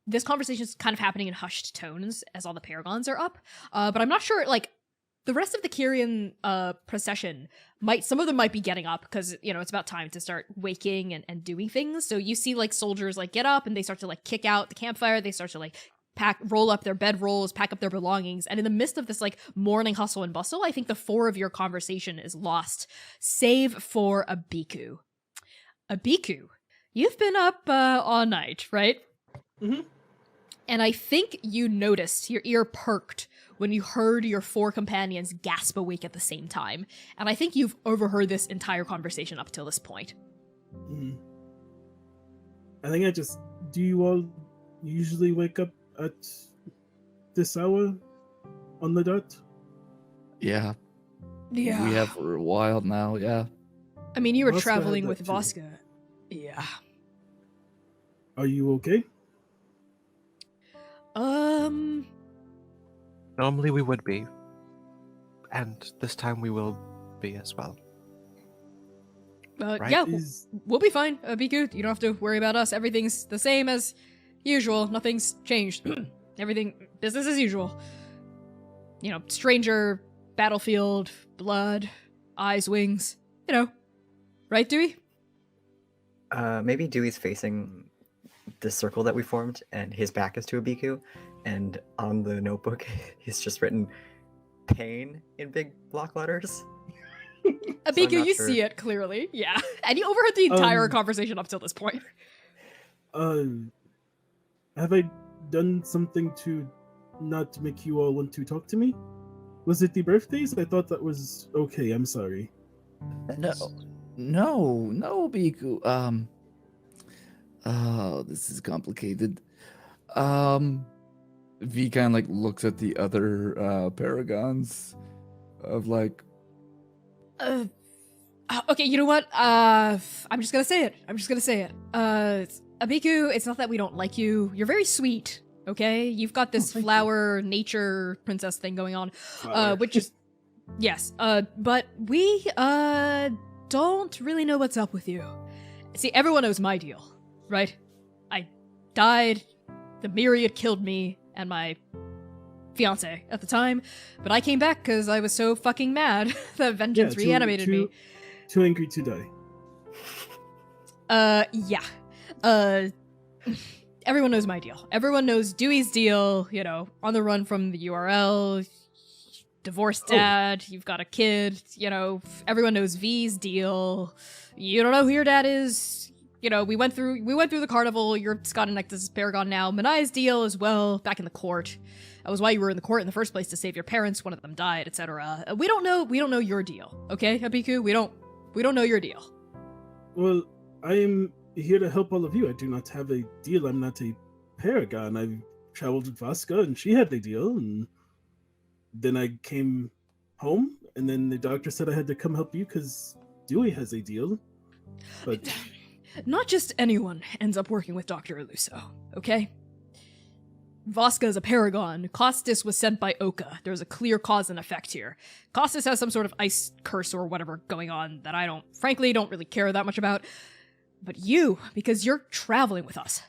this conversation is kind of happening in hushed tones as all the paragons are up. But I'm not sure, like, the rest of the Kyrian procession some of them might be getting up because, it's about time to start waking and doing things. So you see like soldiers like get up and they start to like kick out the campfire. They start to like roll up their bedrolls, pack up their belongings. And in the midst of this like morning hustle and bustle, I think the four of your conversation is lost, save for Abiku. Abiku, you've been up all night, right? Mm-hmm. And I think you noticed, your ear perked when you heard your four companions gasp awake at the same time. And I think you've overheard this entire conversation up till this point. Mm-hmm. I think do you all usually wake up at this hour on the dot? Yeah. Yeah. We have for a while now, yeah. I mean, you were Voska traveling had with that too. Voska. Yeah. Are you okay? Normally we would be. And this time we will be as well. Right? Yeah, we'll be fine, Abiku. You don't have to worry about us. Everything's the same as usual. Nothing's changed. Everything, business as usual. Stranger, battlefield, blood, eyes, wings. Right, Dewey? Maybe Dewey's facing the circle that we formed, and his back is to Abiku, and on the notebook, he's just written pain in big block letters. Abiku, So you sure. see it clearly. Yeah. And you overheard the entire conversation up till this point. Have I done something to not make you all want to talk to me? Was it the birthdays? I thought that was okay. I'm sorry. No, Biku. Oh, this is complicated. V kind of like looks at the other paragons of like, Okay, you know what? I'm just gonna say it. Abiku, it's not that we don't like you. You're very sweet, okay? You've got this thank you. flower nature princess thing going on, Flower. which is, yes, but we, don't really know what's up with you. See, everyone knows my deal, right? I died, the myriad killed me, and my fiance at the time, but I came back because I was so fucking mad that vengeance reanimated me. Too angry to die. Yeah. Everyone knows my deal. Everyone knows Dewey's deal, you know, on the run from the URL, divorced dad, you've got a kid, you know, everyone knows V's deal. You don't know who your dad is. You know, we went through the carnival, you're Scott and Nexus Paragon now. Manaia's deal as well, back in the court. That was why you were in the court in the first place, to save your parents, one of them died, etc. We don't know your deal, okay, Abiku? We don't know your deal. Well, I am here to help all of you. I do not have a deal. I'm not a paragon. I've traveled with Vasca, and she had the deal, and then I came home, and then the doctor said I had to come help you because Dewey has a deal. But not just anyone ends up working with Dr. Eluso, okay? Vasca is a paragon. Costas was sent by Oka. There's a clear cause and effect here. Costas has some sort of ice curse or whatever going on that I don't really care that much about. But you, because you're traveling with us.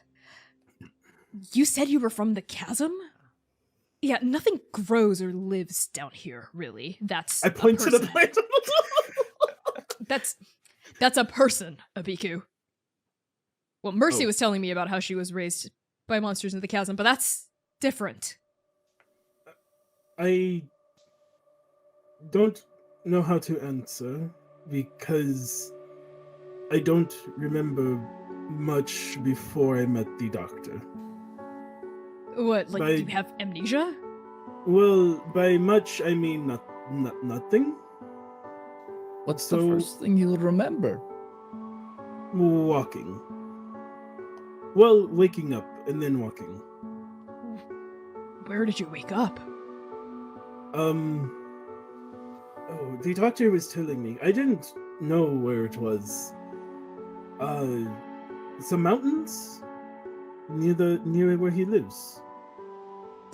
You said you were from the chasm? Yeah, nothing grows or lives down here, really. That's I point to the plant. That's a person, Abiku. Well, Mercy was telling me about how she was raised by monsters in the chasm, but that's different. I don't know how to answer because I don't remember much before I met the doctor. What, like you have amnesia? Well, by much I mean nothing. what's the first thing you'll remember? Walking. Well, waking up and then walking. Where did you wake up? The doctor was telling me. I didn't know where it was. Some mountains near where he lives.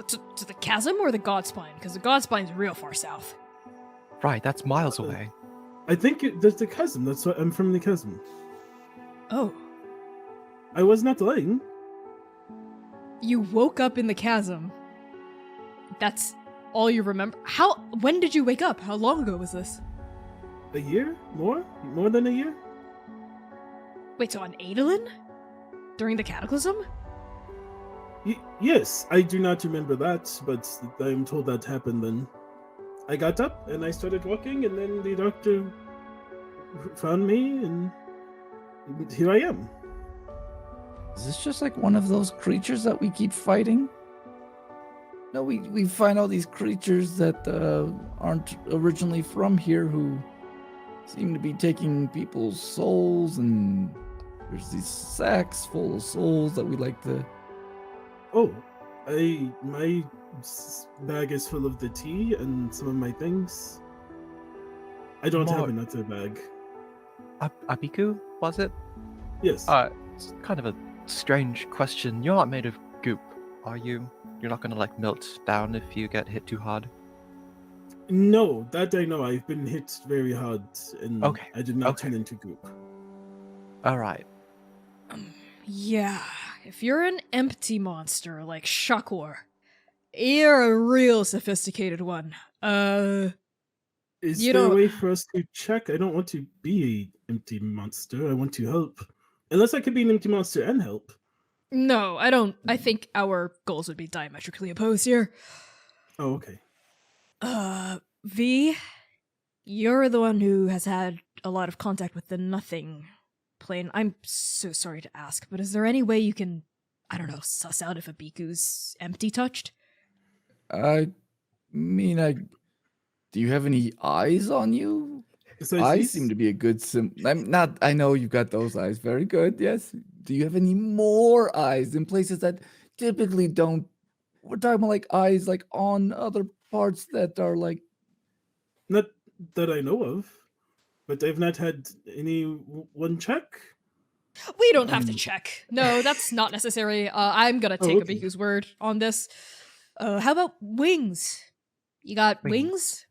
To the chasm or the Godspine? Because the Godspine's real far south. Right, that's miles away. I think there's the chasm. That's what I'm from the chasm. Oh. I was not lying. You woke up in the chasm. That's all you remember? When did you wake up? How long ago was this? A year? More than a year? Wait, so on Adolin? During the Cataclysm? Yes, I do not remember that, but I'm told that happened then. I got up and I started walking, and then the doctor found me, and here I am. Is this just like one of those creatures that we keep fighting? No, we find all these creatures that aren't originally from here who seem to be taking people's souls, and there's these sacks full of souls that we like to... Oh, my bag is full of the tea and some of my things. I don't have another bag. Abiku, was it? Yes. It's kind of a strange question. You're not made of goop, are you? You're not gonna like melt down if you get hit too hard? No, that I know. I've been hit very hard, and Okay. I did not turn into goop. Alright. Yeah. If you're an empty monster like Shakur, you're a real sophisticated one. Is there a way for us to check? I don't want to be an empty monster. I want to help. Unless I could be an empty monster and help. No, I don't. I think our goals would be diametrically opposed here. Oh, okay. V, you're the one who has had a lot of contact with the Nothing plain. I'm so sorry to ask, but is there any way you can, I don't know, suss out if Abiku's empty touched? I mean, do you have any eyes on you? Besides Eyes these? seem to be a good I know you've got those eyes. Very good. Yes. Do you have any more eyes in places that typically don't? We're talking about like eyes like on other parts that are like. Not that I know of, but I've not had one check. We don't have to check. No, that's not necessary. I'm gonna take okay. Abiku's word on this. How about wings? You got wings?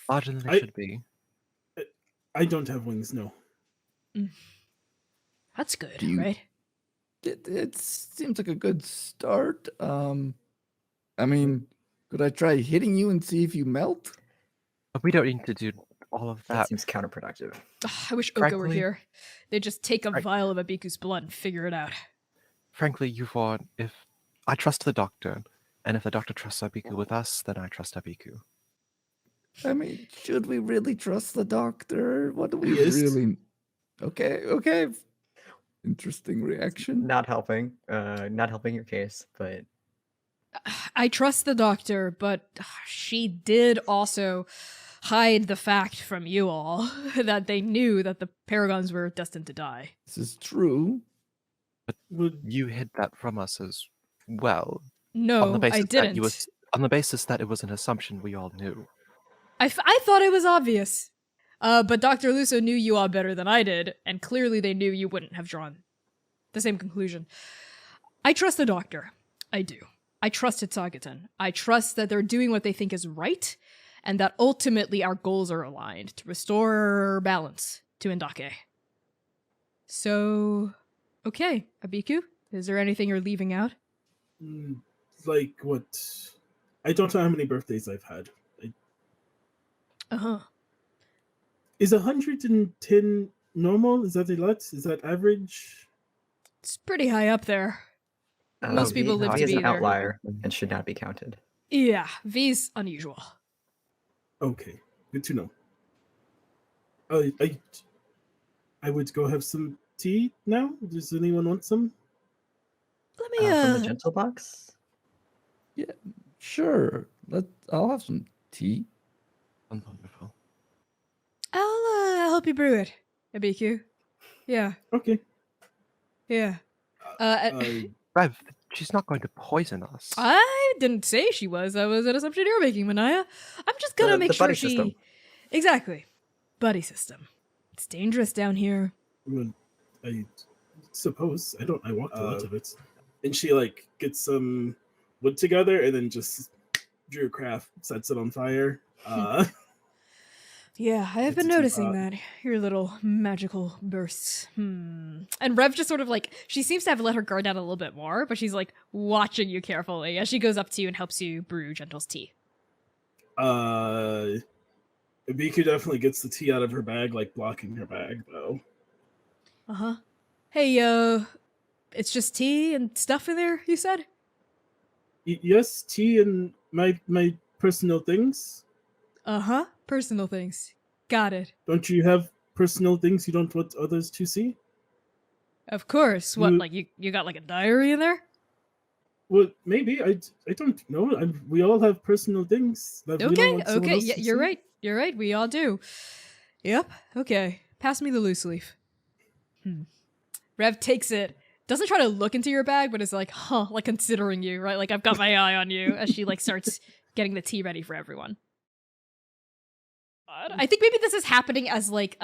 Larger than they should be. I don't have wings, no. That's good, Do you- right? It seems like a good start. I mean, could I try hitting you and see if you melt? But we don't need to do all of That that. seems counterproductive. Ugh, I wish Oka were Frankly- here. They'd just take a Right. vial of Abiku's blood and figure it out. Frankly, Yvonne, if I trust the doctor, and if the doctor trusts Abiku with us, then I trust Abiku. I mean, should we really trust the doctor? What do we Yes. really? Okay. Interesting reaction. Not helping your case, but I trust the doctor, but she did also hide the fact from you all that they knew that the Paragons were destined to die. This is true. Would You hid that from us as well. No, I didn't. On the basis that it was an assumption we all knew. I thought it was obvious. But Dr. Luso knew you all better than I did, and clearly they knew you wouldn't have drawn the same conclusion. I trust the doctor. I do. I trust Hitsageton. I trust that they're doing what they think is right, and that ultimately our goals are aligned to restore balance to Andake. So, okay, Abiku, is there anything you're leaving out? like what? I don't know how many birthdays I've had. Uh-huh. Is 110 normal? Is that a lot? Is that average? It's pretty high up there. Most people live V to is be an there. outlier and should not be counted. Yeah, V's unusual. Okay, good to know. I would go have some tea now. Does anyone want some? Let me, From the gentle box? Sure. I'll have some tea. Wonderful. I'll help you brew it, Abiku. Yeah, Okay. yeah. Rev, she's not going to poison us. I didn't say she was. That was an assumption you're making, Manaia. I'm just gonna make The sure buddy she... system. Exactly. Buddy system. It's dangerous down here. Well, I suppose I walked a lot of it, and she like gets some wood together and then just drew a craft, sets it on fire. Yeah, I have It's been a noticing teapot. that. Your little magical bursts. And Rev just sort of like, she seems to have let her guard down a little bit more, but she's like watching you carefully as she goes up to you and helps you brew Gentle's tea. Abiku definitely gets the tea out of her bag, like blocking her bag though. Uh-huh. Hey, it's just tea and stuff in there, you said? Yes, tea and my personal things. Uh-huh. Personal things. Got it. Don't you have personal things you don't want others to see? Of course. What, You- like you got like a diary in there? Well, maybe I don't know. We all have personal things that we don't Okay, want someone okay. else Yeah, to you're see. right. You're right. We all do. Yep. Okay. Pass me the loose leaf. Rev takes it. Doesn't try to look into your bag, but is like, huh, like considering you, right? Like I've got my eye on you as she like starts getting the tea ready for everyone. I think maybe this is happening as like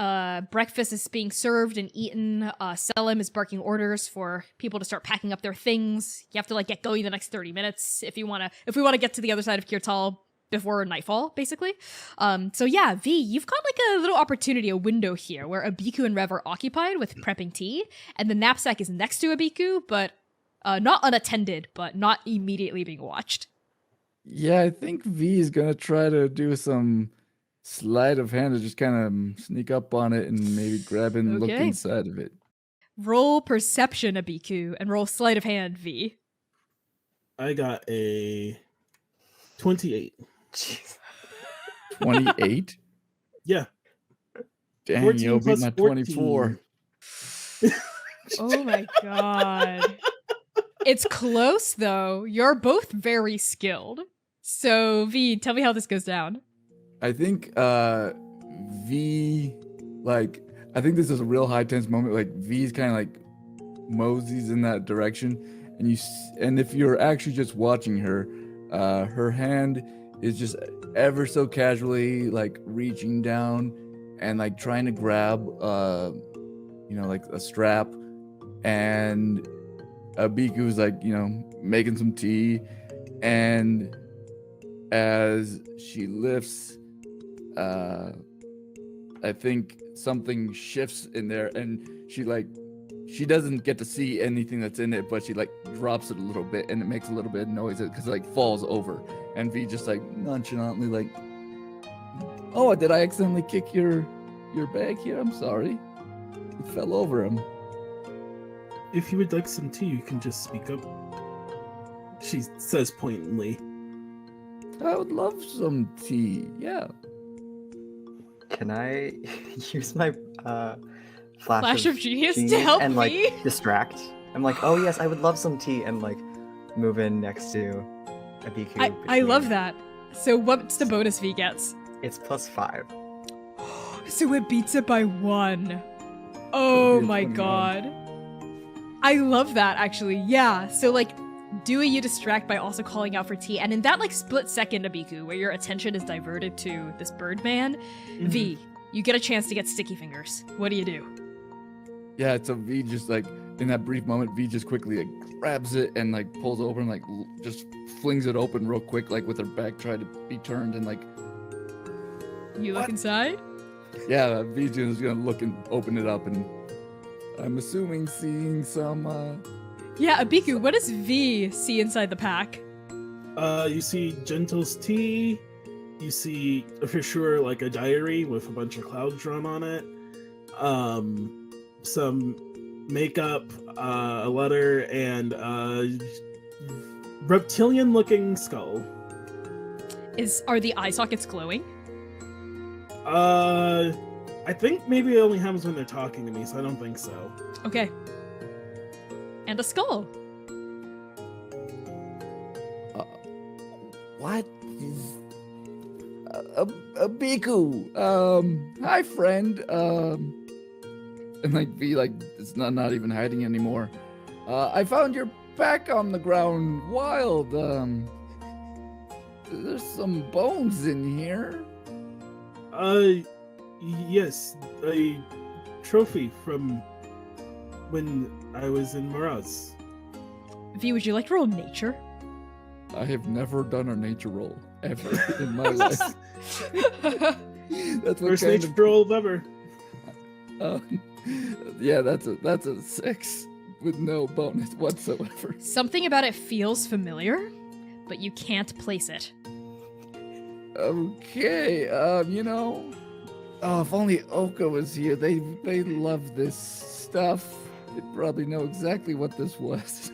breakfast is being served and eaten. Selim is barking orders for people to start packing up their things. You have to like get going the next 30 minutes if we want to get to the other side of Kheer Tal before nightfall, basically. So yeah, V, you've got like a little opportunity, a window here where Abiku and Rev are occupied with prepping tea, and the knapsack is next to Abiku, but not unattended, but not immediately being watched. Yeah, I think V is gonna try to do some sleight of hand to just kind of sneak up on it and maybe grab and look Okay. inside of it. Roll perception, Abiku, and roll sleight of hand, V. I got a 28. Jeez. 28? Yeah. Dang, 14 yo, beat plus my 14. 24. Oh my god. It's close though. You're both very skilled. So V, tell me how this goes down. I think V, like, I think this is a real high tense moment. Like V's kind of like moseys in that direction, and if you're actually just watching her, her hand is just ever so casually like reaching down and like trying to grab, like a strap, and Abiku's like, making some tea, and as she lifts, I think something shifts in there, and she doesn't get to see anything that's in it, but she like drops it a little bit, and it makes a little bit of noise because it like falls over, and V just like nonchalantly like, oh, did I accidentally kick your bag here? I'm sorry, it fell over him. If you would like some tea, you can just speak up. She says pointedly. I would love some tea. Yeah. Can I use my Flash of genius to help and like me? distract? I'm like, oh yes, I would love some tea, and like move in next to Abiku. I love that. So what's the bonus V gets? It's +5. So it beats it by 1. Oh be a my 21. god. I love that actually. Yeah. So like Dewey, you distract by also calling out for tea, and in that like split second, Abiku, where your attention is diverted to this Birdman, V, you get a chance to get sticky fingers. What do you do? Yeah, so V just like in that brief moment, V just quickly like grabs it and like pulls over and like just flings it open real quick, like with her back trying to be turned, and like You look inside? yeah, V just gonna look and open it up, and I'm assuming seeing some Yeah, Abiku, what does V see inside the pack? You see Gentle's tea. You see, for sure, like a diary with a bunch of clouds drawn on it. Some makeup, a letter, and a reptilian-looking skull. Are the eye sockets glowing? I think maybe it only happens when they're talking to me, so I don't think so. Okay. And a skull. what is Abiku? Hi friend. And like V like it's not even hiding anymore. I found your pack on the ground wild. There's some bones in here. Yes, a trophy from when I was in Miraz. V, would you like to roll nature? I have never done a nature roll ever in my life. That's what First kind nature roll ever. Yeah, that's a 6 with no bonus whatsoever. Something about it feels familiar, but you can't place it. Okay, oh, if only Oka was here. They love this stuff. They'd probably know exactly what this was.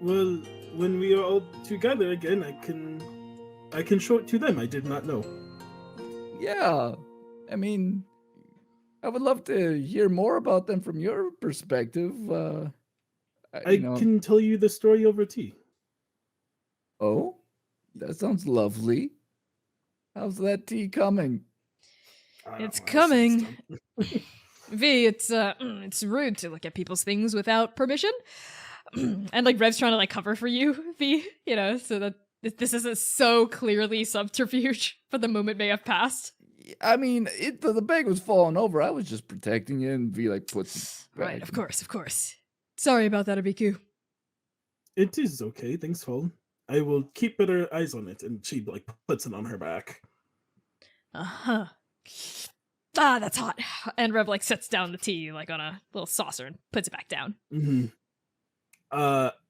Well, when we are all together again, I can show it to them. I did not know. Yeah, I mean, I would love to hear more about them from your perspective. I can tell you the story over tea. Oh, that sounds lovely. How's that tea coming? It's coming. V, it's rude to look at people's things without permission. And like Rev's trying to like cover for you, V, so that this isn't so clearly subterfuge, but the moment may have passed. I mean, the bag was falling over. I was just protecting it, and V like puts it back. Right, of course. Sorry about that, Abiku. It is okay. Thanks, Paul. I will keep better eyes on it. And she like puts it on her back. Uh-huh. Ah, that's hot. And Rev like sets down the tea like on a little saucer and puts it back down. Mm-hmm.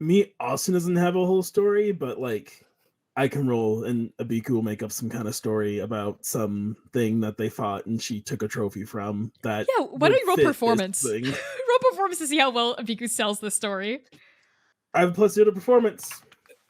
Me, Austin doesn't have a whole story, but like I can roll, and Abiku will make up some kind of story about something that they fought, and she took a trophy from that. Yeah, why don't you roll would fit this performance? thing. Roll performance to see how well Abiku sells this story. I have a +0 to performance.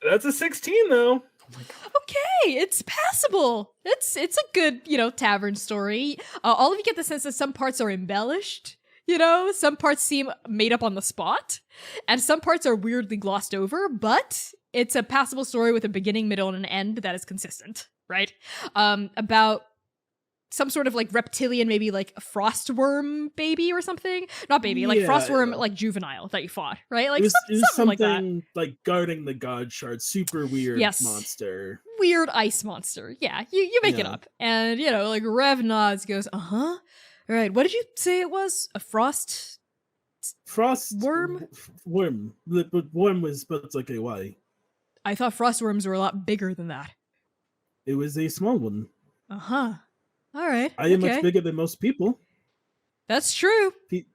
That's a 16 though. Okay, it's passable. It's a good, tavern story. All of you get the sense that some parts are embellished, You know, some parts seem made up on the spot, and some parts are weirdly glossed over, but it's a passable story with a beginning, middle, and an end that is consistent, right? About some sort of like reptilian, maybe like a frostworm baby or something. Not baby, like frostworm, like juvenile that you fought, right? Like it was something like that. like guarding the godshard, super weird monster. Weird ice monster. Yeah, you make it up. And, you know, like Rev nods, goes, uh-huh. All right, what did you say it was? A frost worm? Worm. But worm was spelled like a Y. I thought frostworms were a lot bigger than that. It was a small one. Uh-huh. All right. I am much bigger than most people. That's true.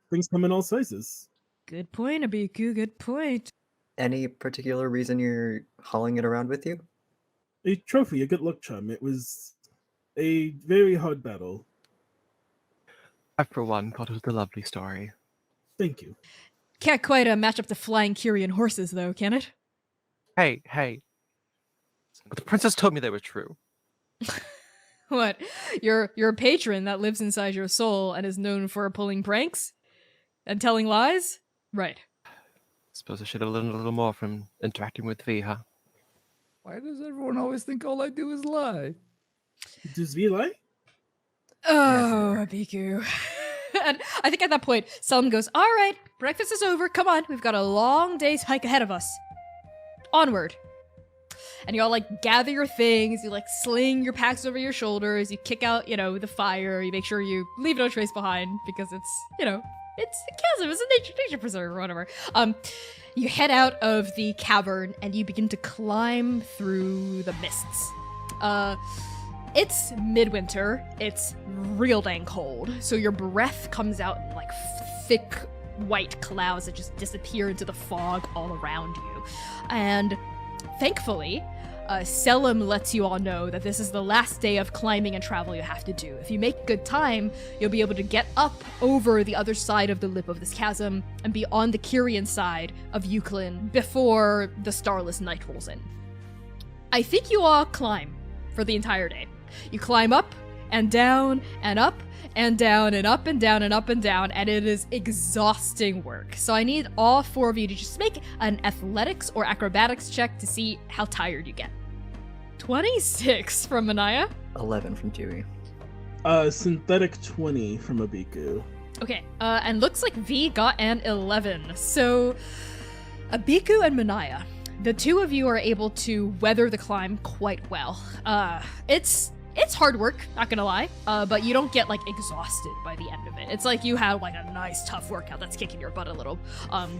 Things come in all sizes. Good point, Abiku. Good point. Any particular reason you're hauling it around with you? A trophy, a good luck charm. It was a very hard battle. I, for one, thought it was a lovely story. Thank you. Can't quite match up the flying Kyrian horses, though, can it? Hey. The princess told me they were true. What? You're a patron that lives inside your soul and is known for pulling pranks? And telling lies? Right. Suppose I should have learned a little more from interacting with V, huh? Why does everyone always think all I do is lie? Does V lie? Oh, Abiku. And I think at that point, Selim goes, all right, breakfast is over. Come on, we've got a long day's hike ahead of us. Onward. And you all like gather your things, you like sling your packs over your shoulders, you kick out, you know, the fire, you make sure you leave no trace behind because it's, you know, it's a chasm, it's a nature preserve or whatever. You head out of the cavern and you begin to climb through the mists. It's midwinter, it's real dang cold, so your breath comes out in like thick white clouds that just disappear into the fog all around you. And thankfully, Selim lets you all know that this is the last day of climbing and travel you have to do. If you make good time, you'll be able to get up over the other side of the lip of this chasm and be on the Kyrian side of Ukhliin before the starless night rolls in. I think you all climb for the entire day. You climb up and down and up and down and up and down and up and down, and it is exhausting work. So I need all four of you to just make an athletics or acrobatics check to see how tired you get. 26 from Manaia. 11 from Dewey. Synthetic 20 from Abiku. Okay, and looks like V got an 11. So Abiku and Manaia, the two of you are able to weather the climb quite well. It's hard work, not gonna lie, but you don't get, like, exhausted by the end of it. It's like you have, like, a nice, tough workout that's kicking your butt a little.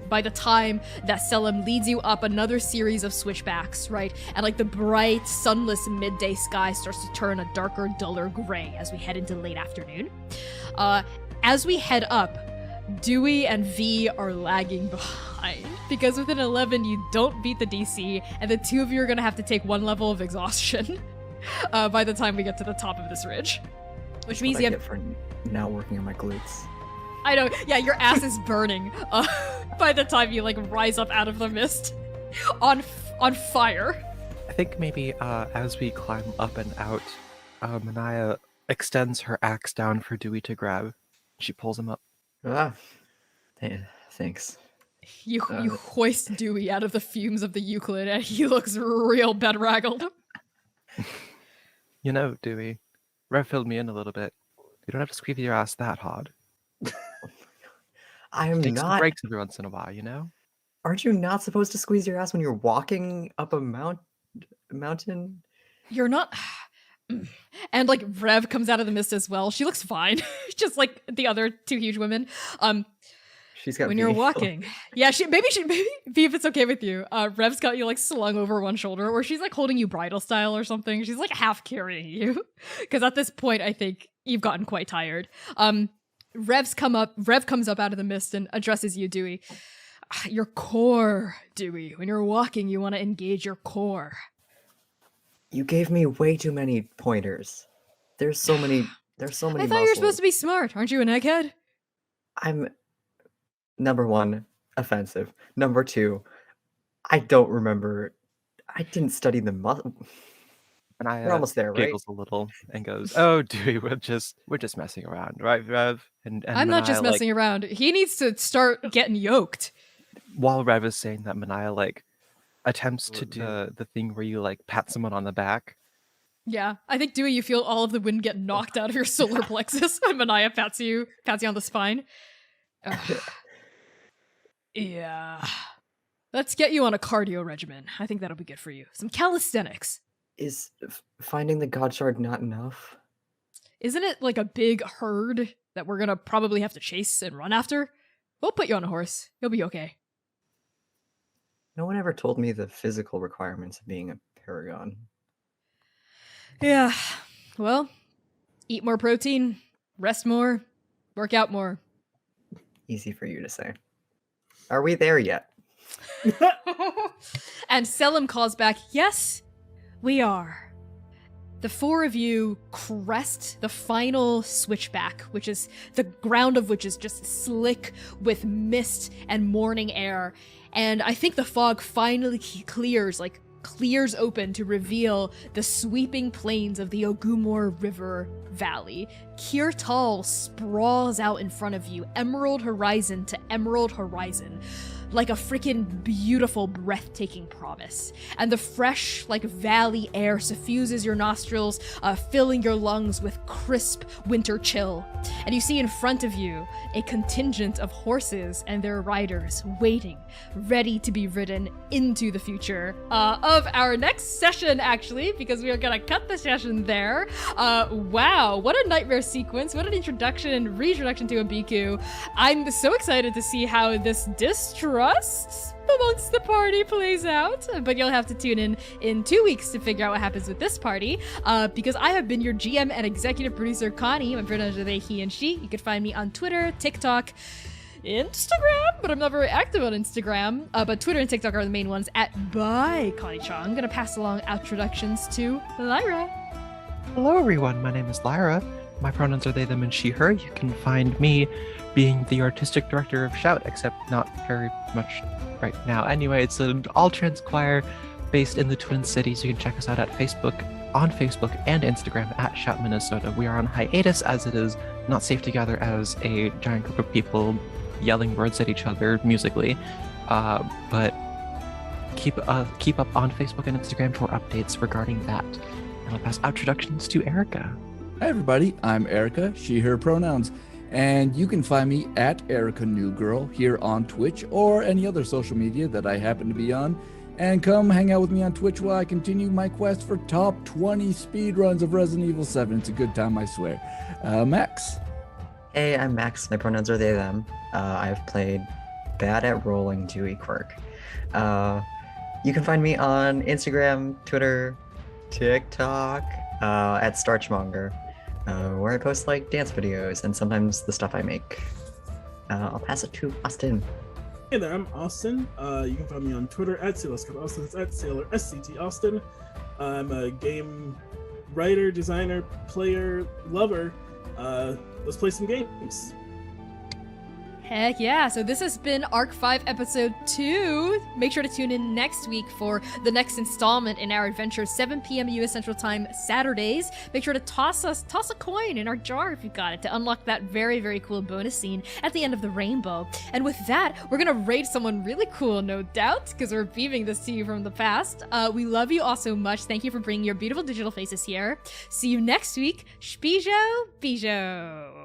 By the time that Selim leads you up another series of switchbacks, right, and, like, the bright, sunless midday sky starts to turn a darker, duller gray as we head into late afternoon. As we head up, Dewey and V are lagging behind, because with an 11, you don't beat the DC, and the two of you are gonna have to take one level of exhaustion. By the time we get to the top of this ridge. Which means you have... for now working on my glutes. I know, yeah, your ass is burning by the time you, like, rise up out of the mist on fire. I think maybe as we climb up and out, Manaia extends her axe down for Dewey to grab. She pulls him up. Thanks. You hoist Dewey out of the fumes of the Euclid, and he looks real bedraggled. You know, Dewey, Rev filled me in a little bit. You don't have to squeeze your ass that hard. I am Take some not. breaks every once in a while, you know? Aren't you not supposed to squeeze your ass when you're walking up a mountain? You're not... And, like, Rev comes out of the mist as well. She looks fine. Just like the other two huge women. She's got when you're walking. Yeah, maybe V, if it's okay with you. Rev's got you, like, slung over one shoulder, or she's, like, holding you bridal style or something. She's, like, half carrying you. Because at this point, I think you've gotten quite tired. Rev comes up out of the mist and addresses you, Dewey. Your core, Dewey. When you're walking, you want to engage your core. You gave me way too many pointers. There's so many I thought muscles. you were supposed to be smart. Aren't you an egghead? I'm... Number one, offensive. Number two, I don't remember. I didn't study the muscle. Manaia We're almost there, right? giggles a little and goes, "Oh, Dewey, we're just messing around, right, Rev?" And I'm not just Manaia, like, messing around. He needs to start getting yoked. while Rev is saying that, Manaia like attempts to do the thing where you like pat someone on the back. Yeah, I think Dewey, you feel all of the wind get knocked out of your solar plexus when Manaia pats you on the spine. Ugh. Yeah. Let's get you on a cardio regimen. I think that'll be good for you. Some calisthenics. Is finding the godshard not enough? Isn't it like a big herd that we're gonna probably have to chase and run after? We'll put you on a horse. You'll be okay. No one ever told me the physical requirements of being a paragon. Yeah. Well, eat more protein, rest more, work out more. Easy for you to say. Are we there yet? And Selim calls back, yes, we are. The four of you crest the final switchback, which is the ground of which is just slick with mist and morning air. And I think the fog finally clears open to reveal the sweeping plains of the Ogumor River Valley. Kheer Tal sprawls out in front of you, emerald horizon to emerald horizon, like a freaking beautiful, breathtaking promise. And the fresh, valley air suffuses your nostrils, filling your lungs with crisp winter chill. And you see in front of you a contingent of horses and their riders waiting, ready to be ridden into the future of our next session, actually, because we are gonna cut the session there. Wow, what a nightmare sequence. What an introduction and reintroduction to Abiku. I'm so excited to see how this distrust amongst the party plays out, but you'll have to tune in 2 weeks to figure out what happens with this party, because I have been your GM and executive producer, Connie. My pronouns are they, he, and she. You can find me on Twitter, TikTok, Instagram, but I'm not very active on Instagram, but Twitter and TikTok are the main ones, at by Connie Chong. I'm gonna pass along introductions to Lyra. Hello, everyone. My name is Lyra. My pronouns are they, them, and she, her. You can find me being the artistic director of Shout, except not very much right now. Anyway, it's an all-trans choir based in the Twin Cities. You can check us out on Facebook and Instagram at Shout Minnesota. We are on hiatus as it is not safe to gather as a giant group of people yelling words at each other musically. But keep up on Facebook and Instagram for updates regarding that. And I'll pass introductions to Erica. Hi, everybody. I'm Erica, she, her pronouns. And you can find me at Erica New Girl here on Twitch or any other social media that I happen to be on. And come hang out with me on Twitch while I continue my quest for top 20 speedruns of Resident Evil 7. It's a good time, I swear. Max. Hey, I'm Max. My pronouns are they, them. I've played bad at rolling Dewey Quirk. You can find me on Instagram, Twitter, TikTok, at Starchmonger, where I post dance videos and sometimes the stuff I make. I'll pass it to Austin. Hey there, I'm Austin. You can find me on Twitter at SailorScottAustin. It's at Sailor SCT Austin. I'm a game writer, designer, player, lover. Let's play some games. Heck yeah. So this has been Arc 5 Episode 2. Make sure to tune in next week for the next installment in our adventure, 7 p.m. U.S. Central Time, Saturdays. Make sure to toss a coin in our jar if you got it to unlock that very, very cool bonus scene at the end of the rainbow. And with that, we're going to raid someone really cool, no doubt, because we're beaming this to you from the past. We love you all so much. Thank you for bringing your beautiful digital faces here. See you next week. Shpijo, Bijo.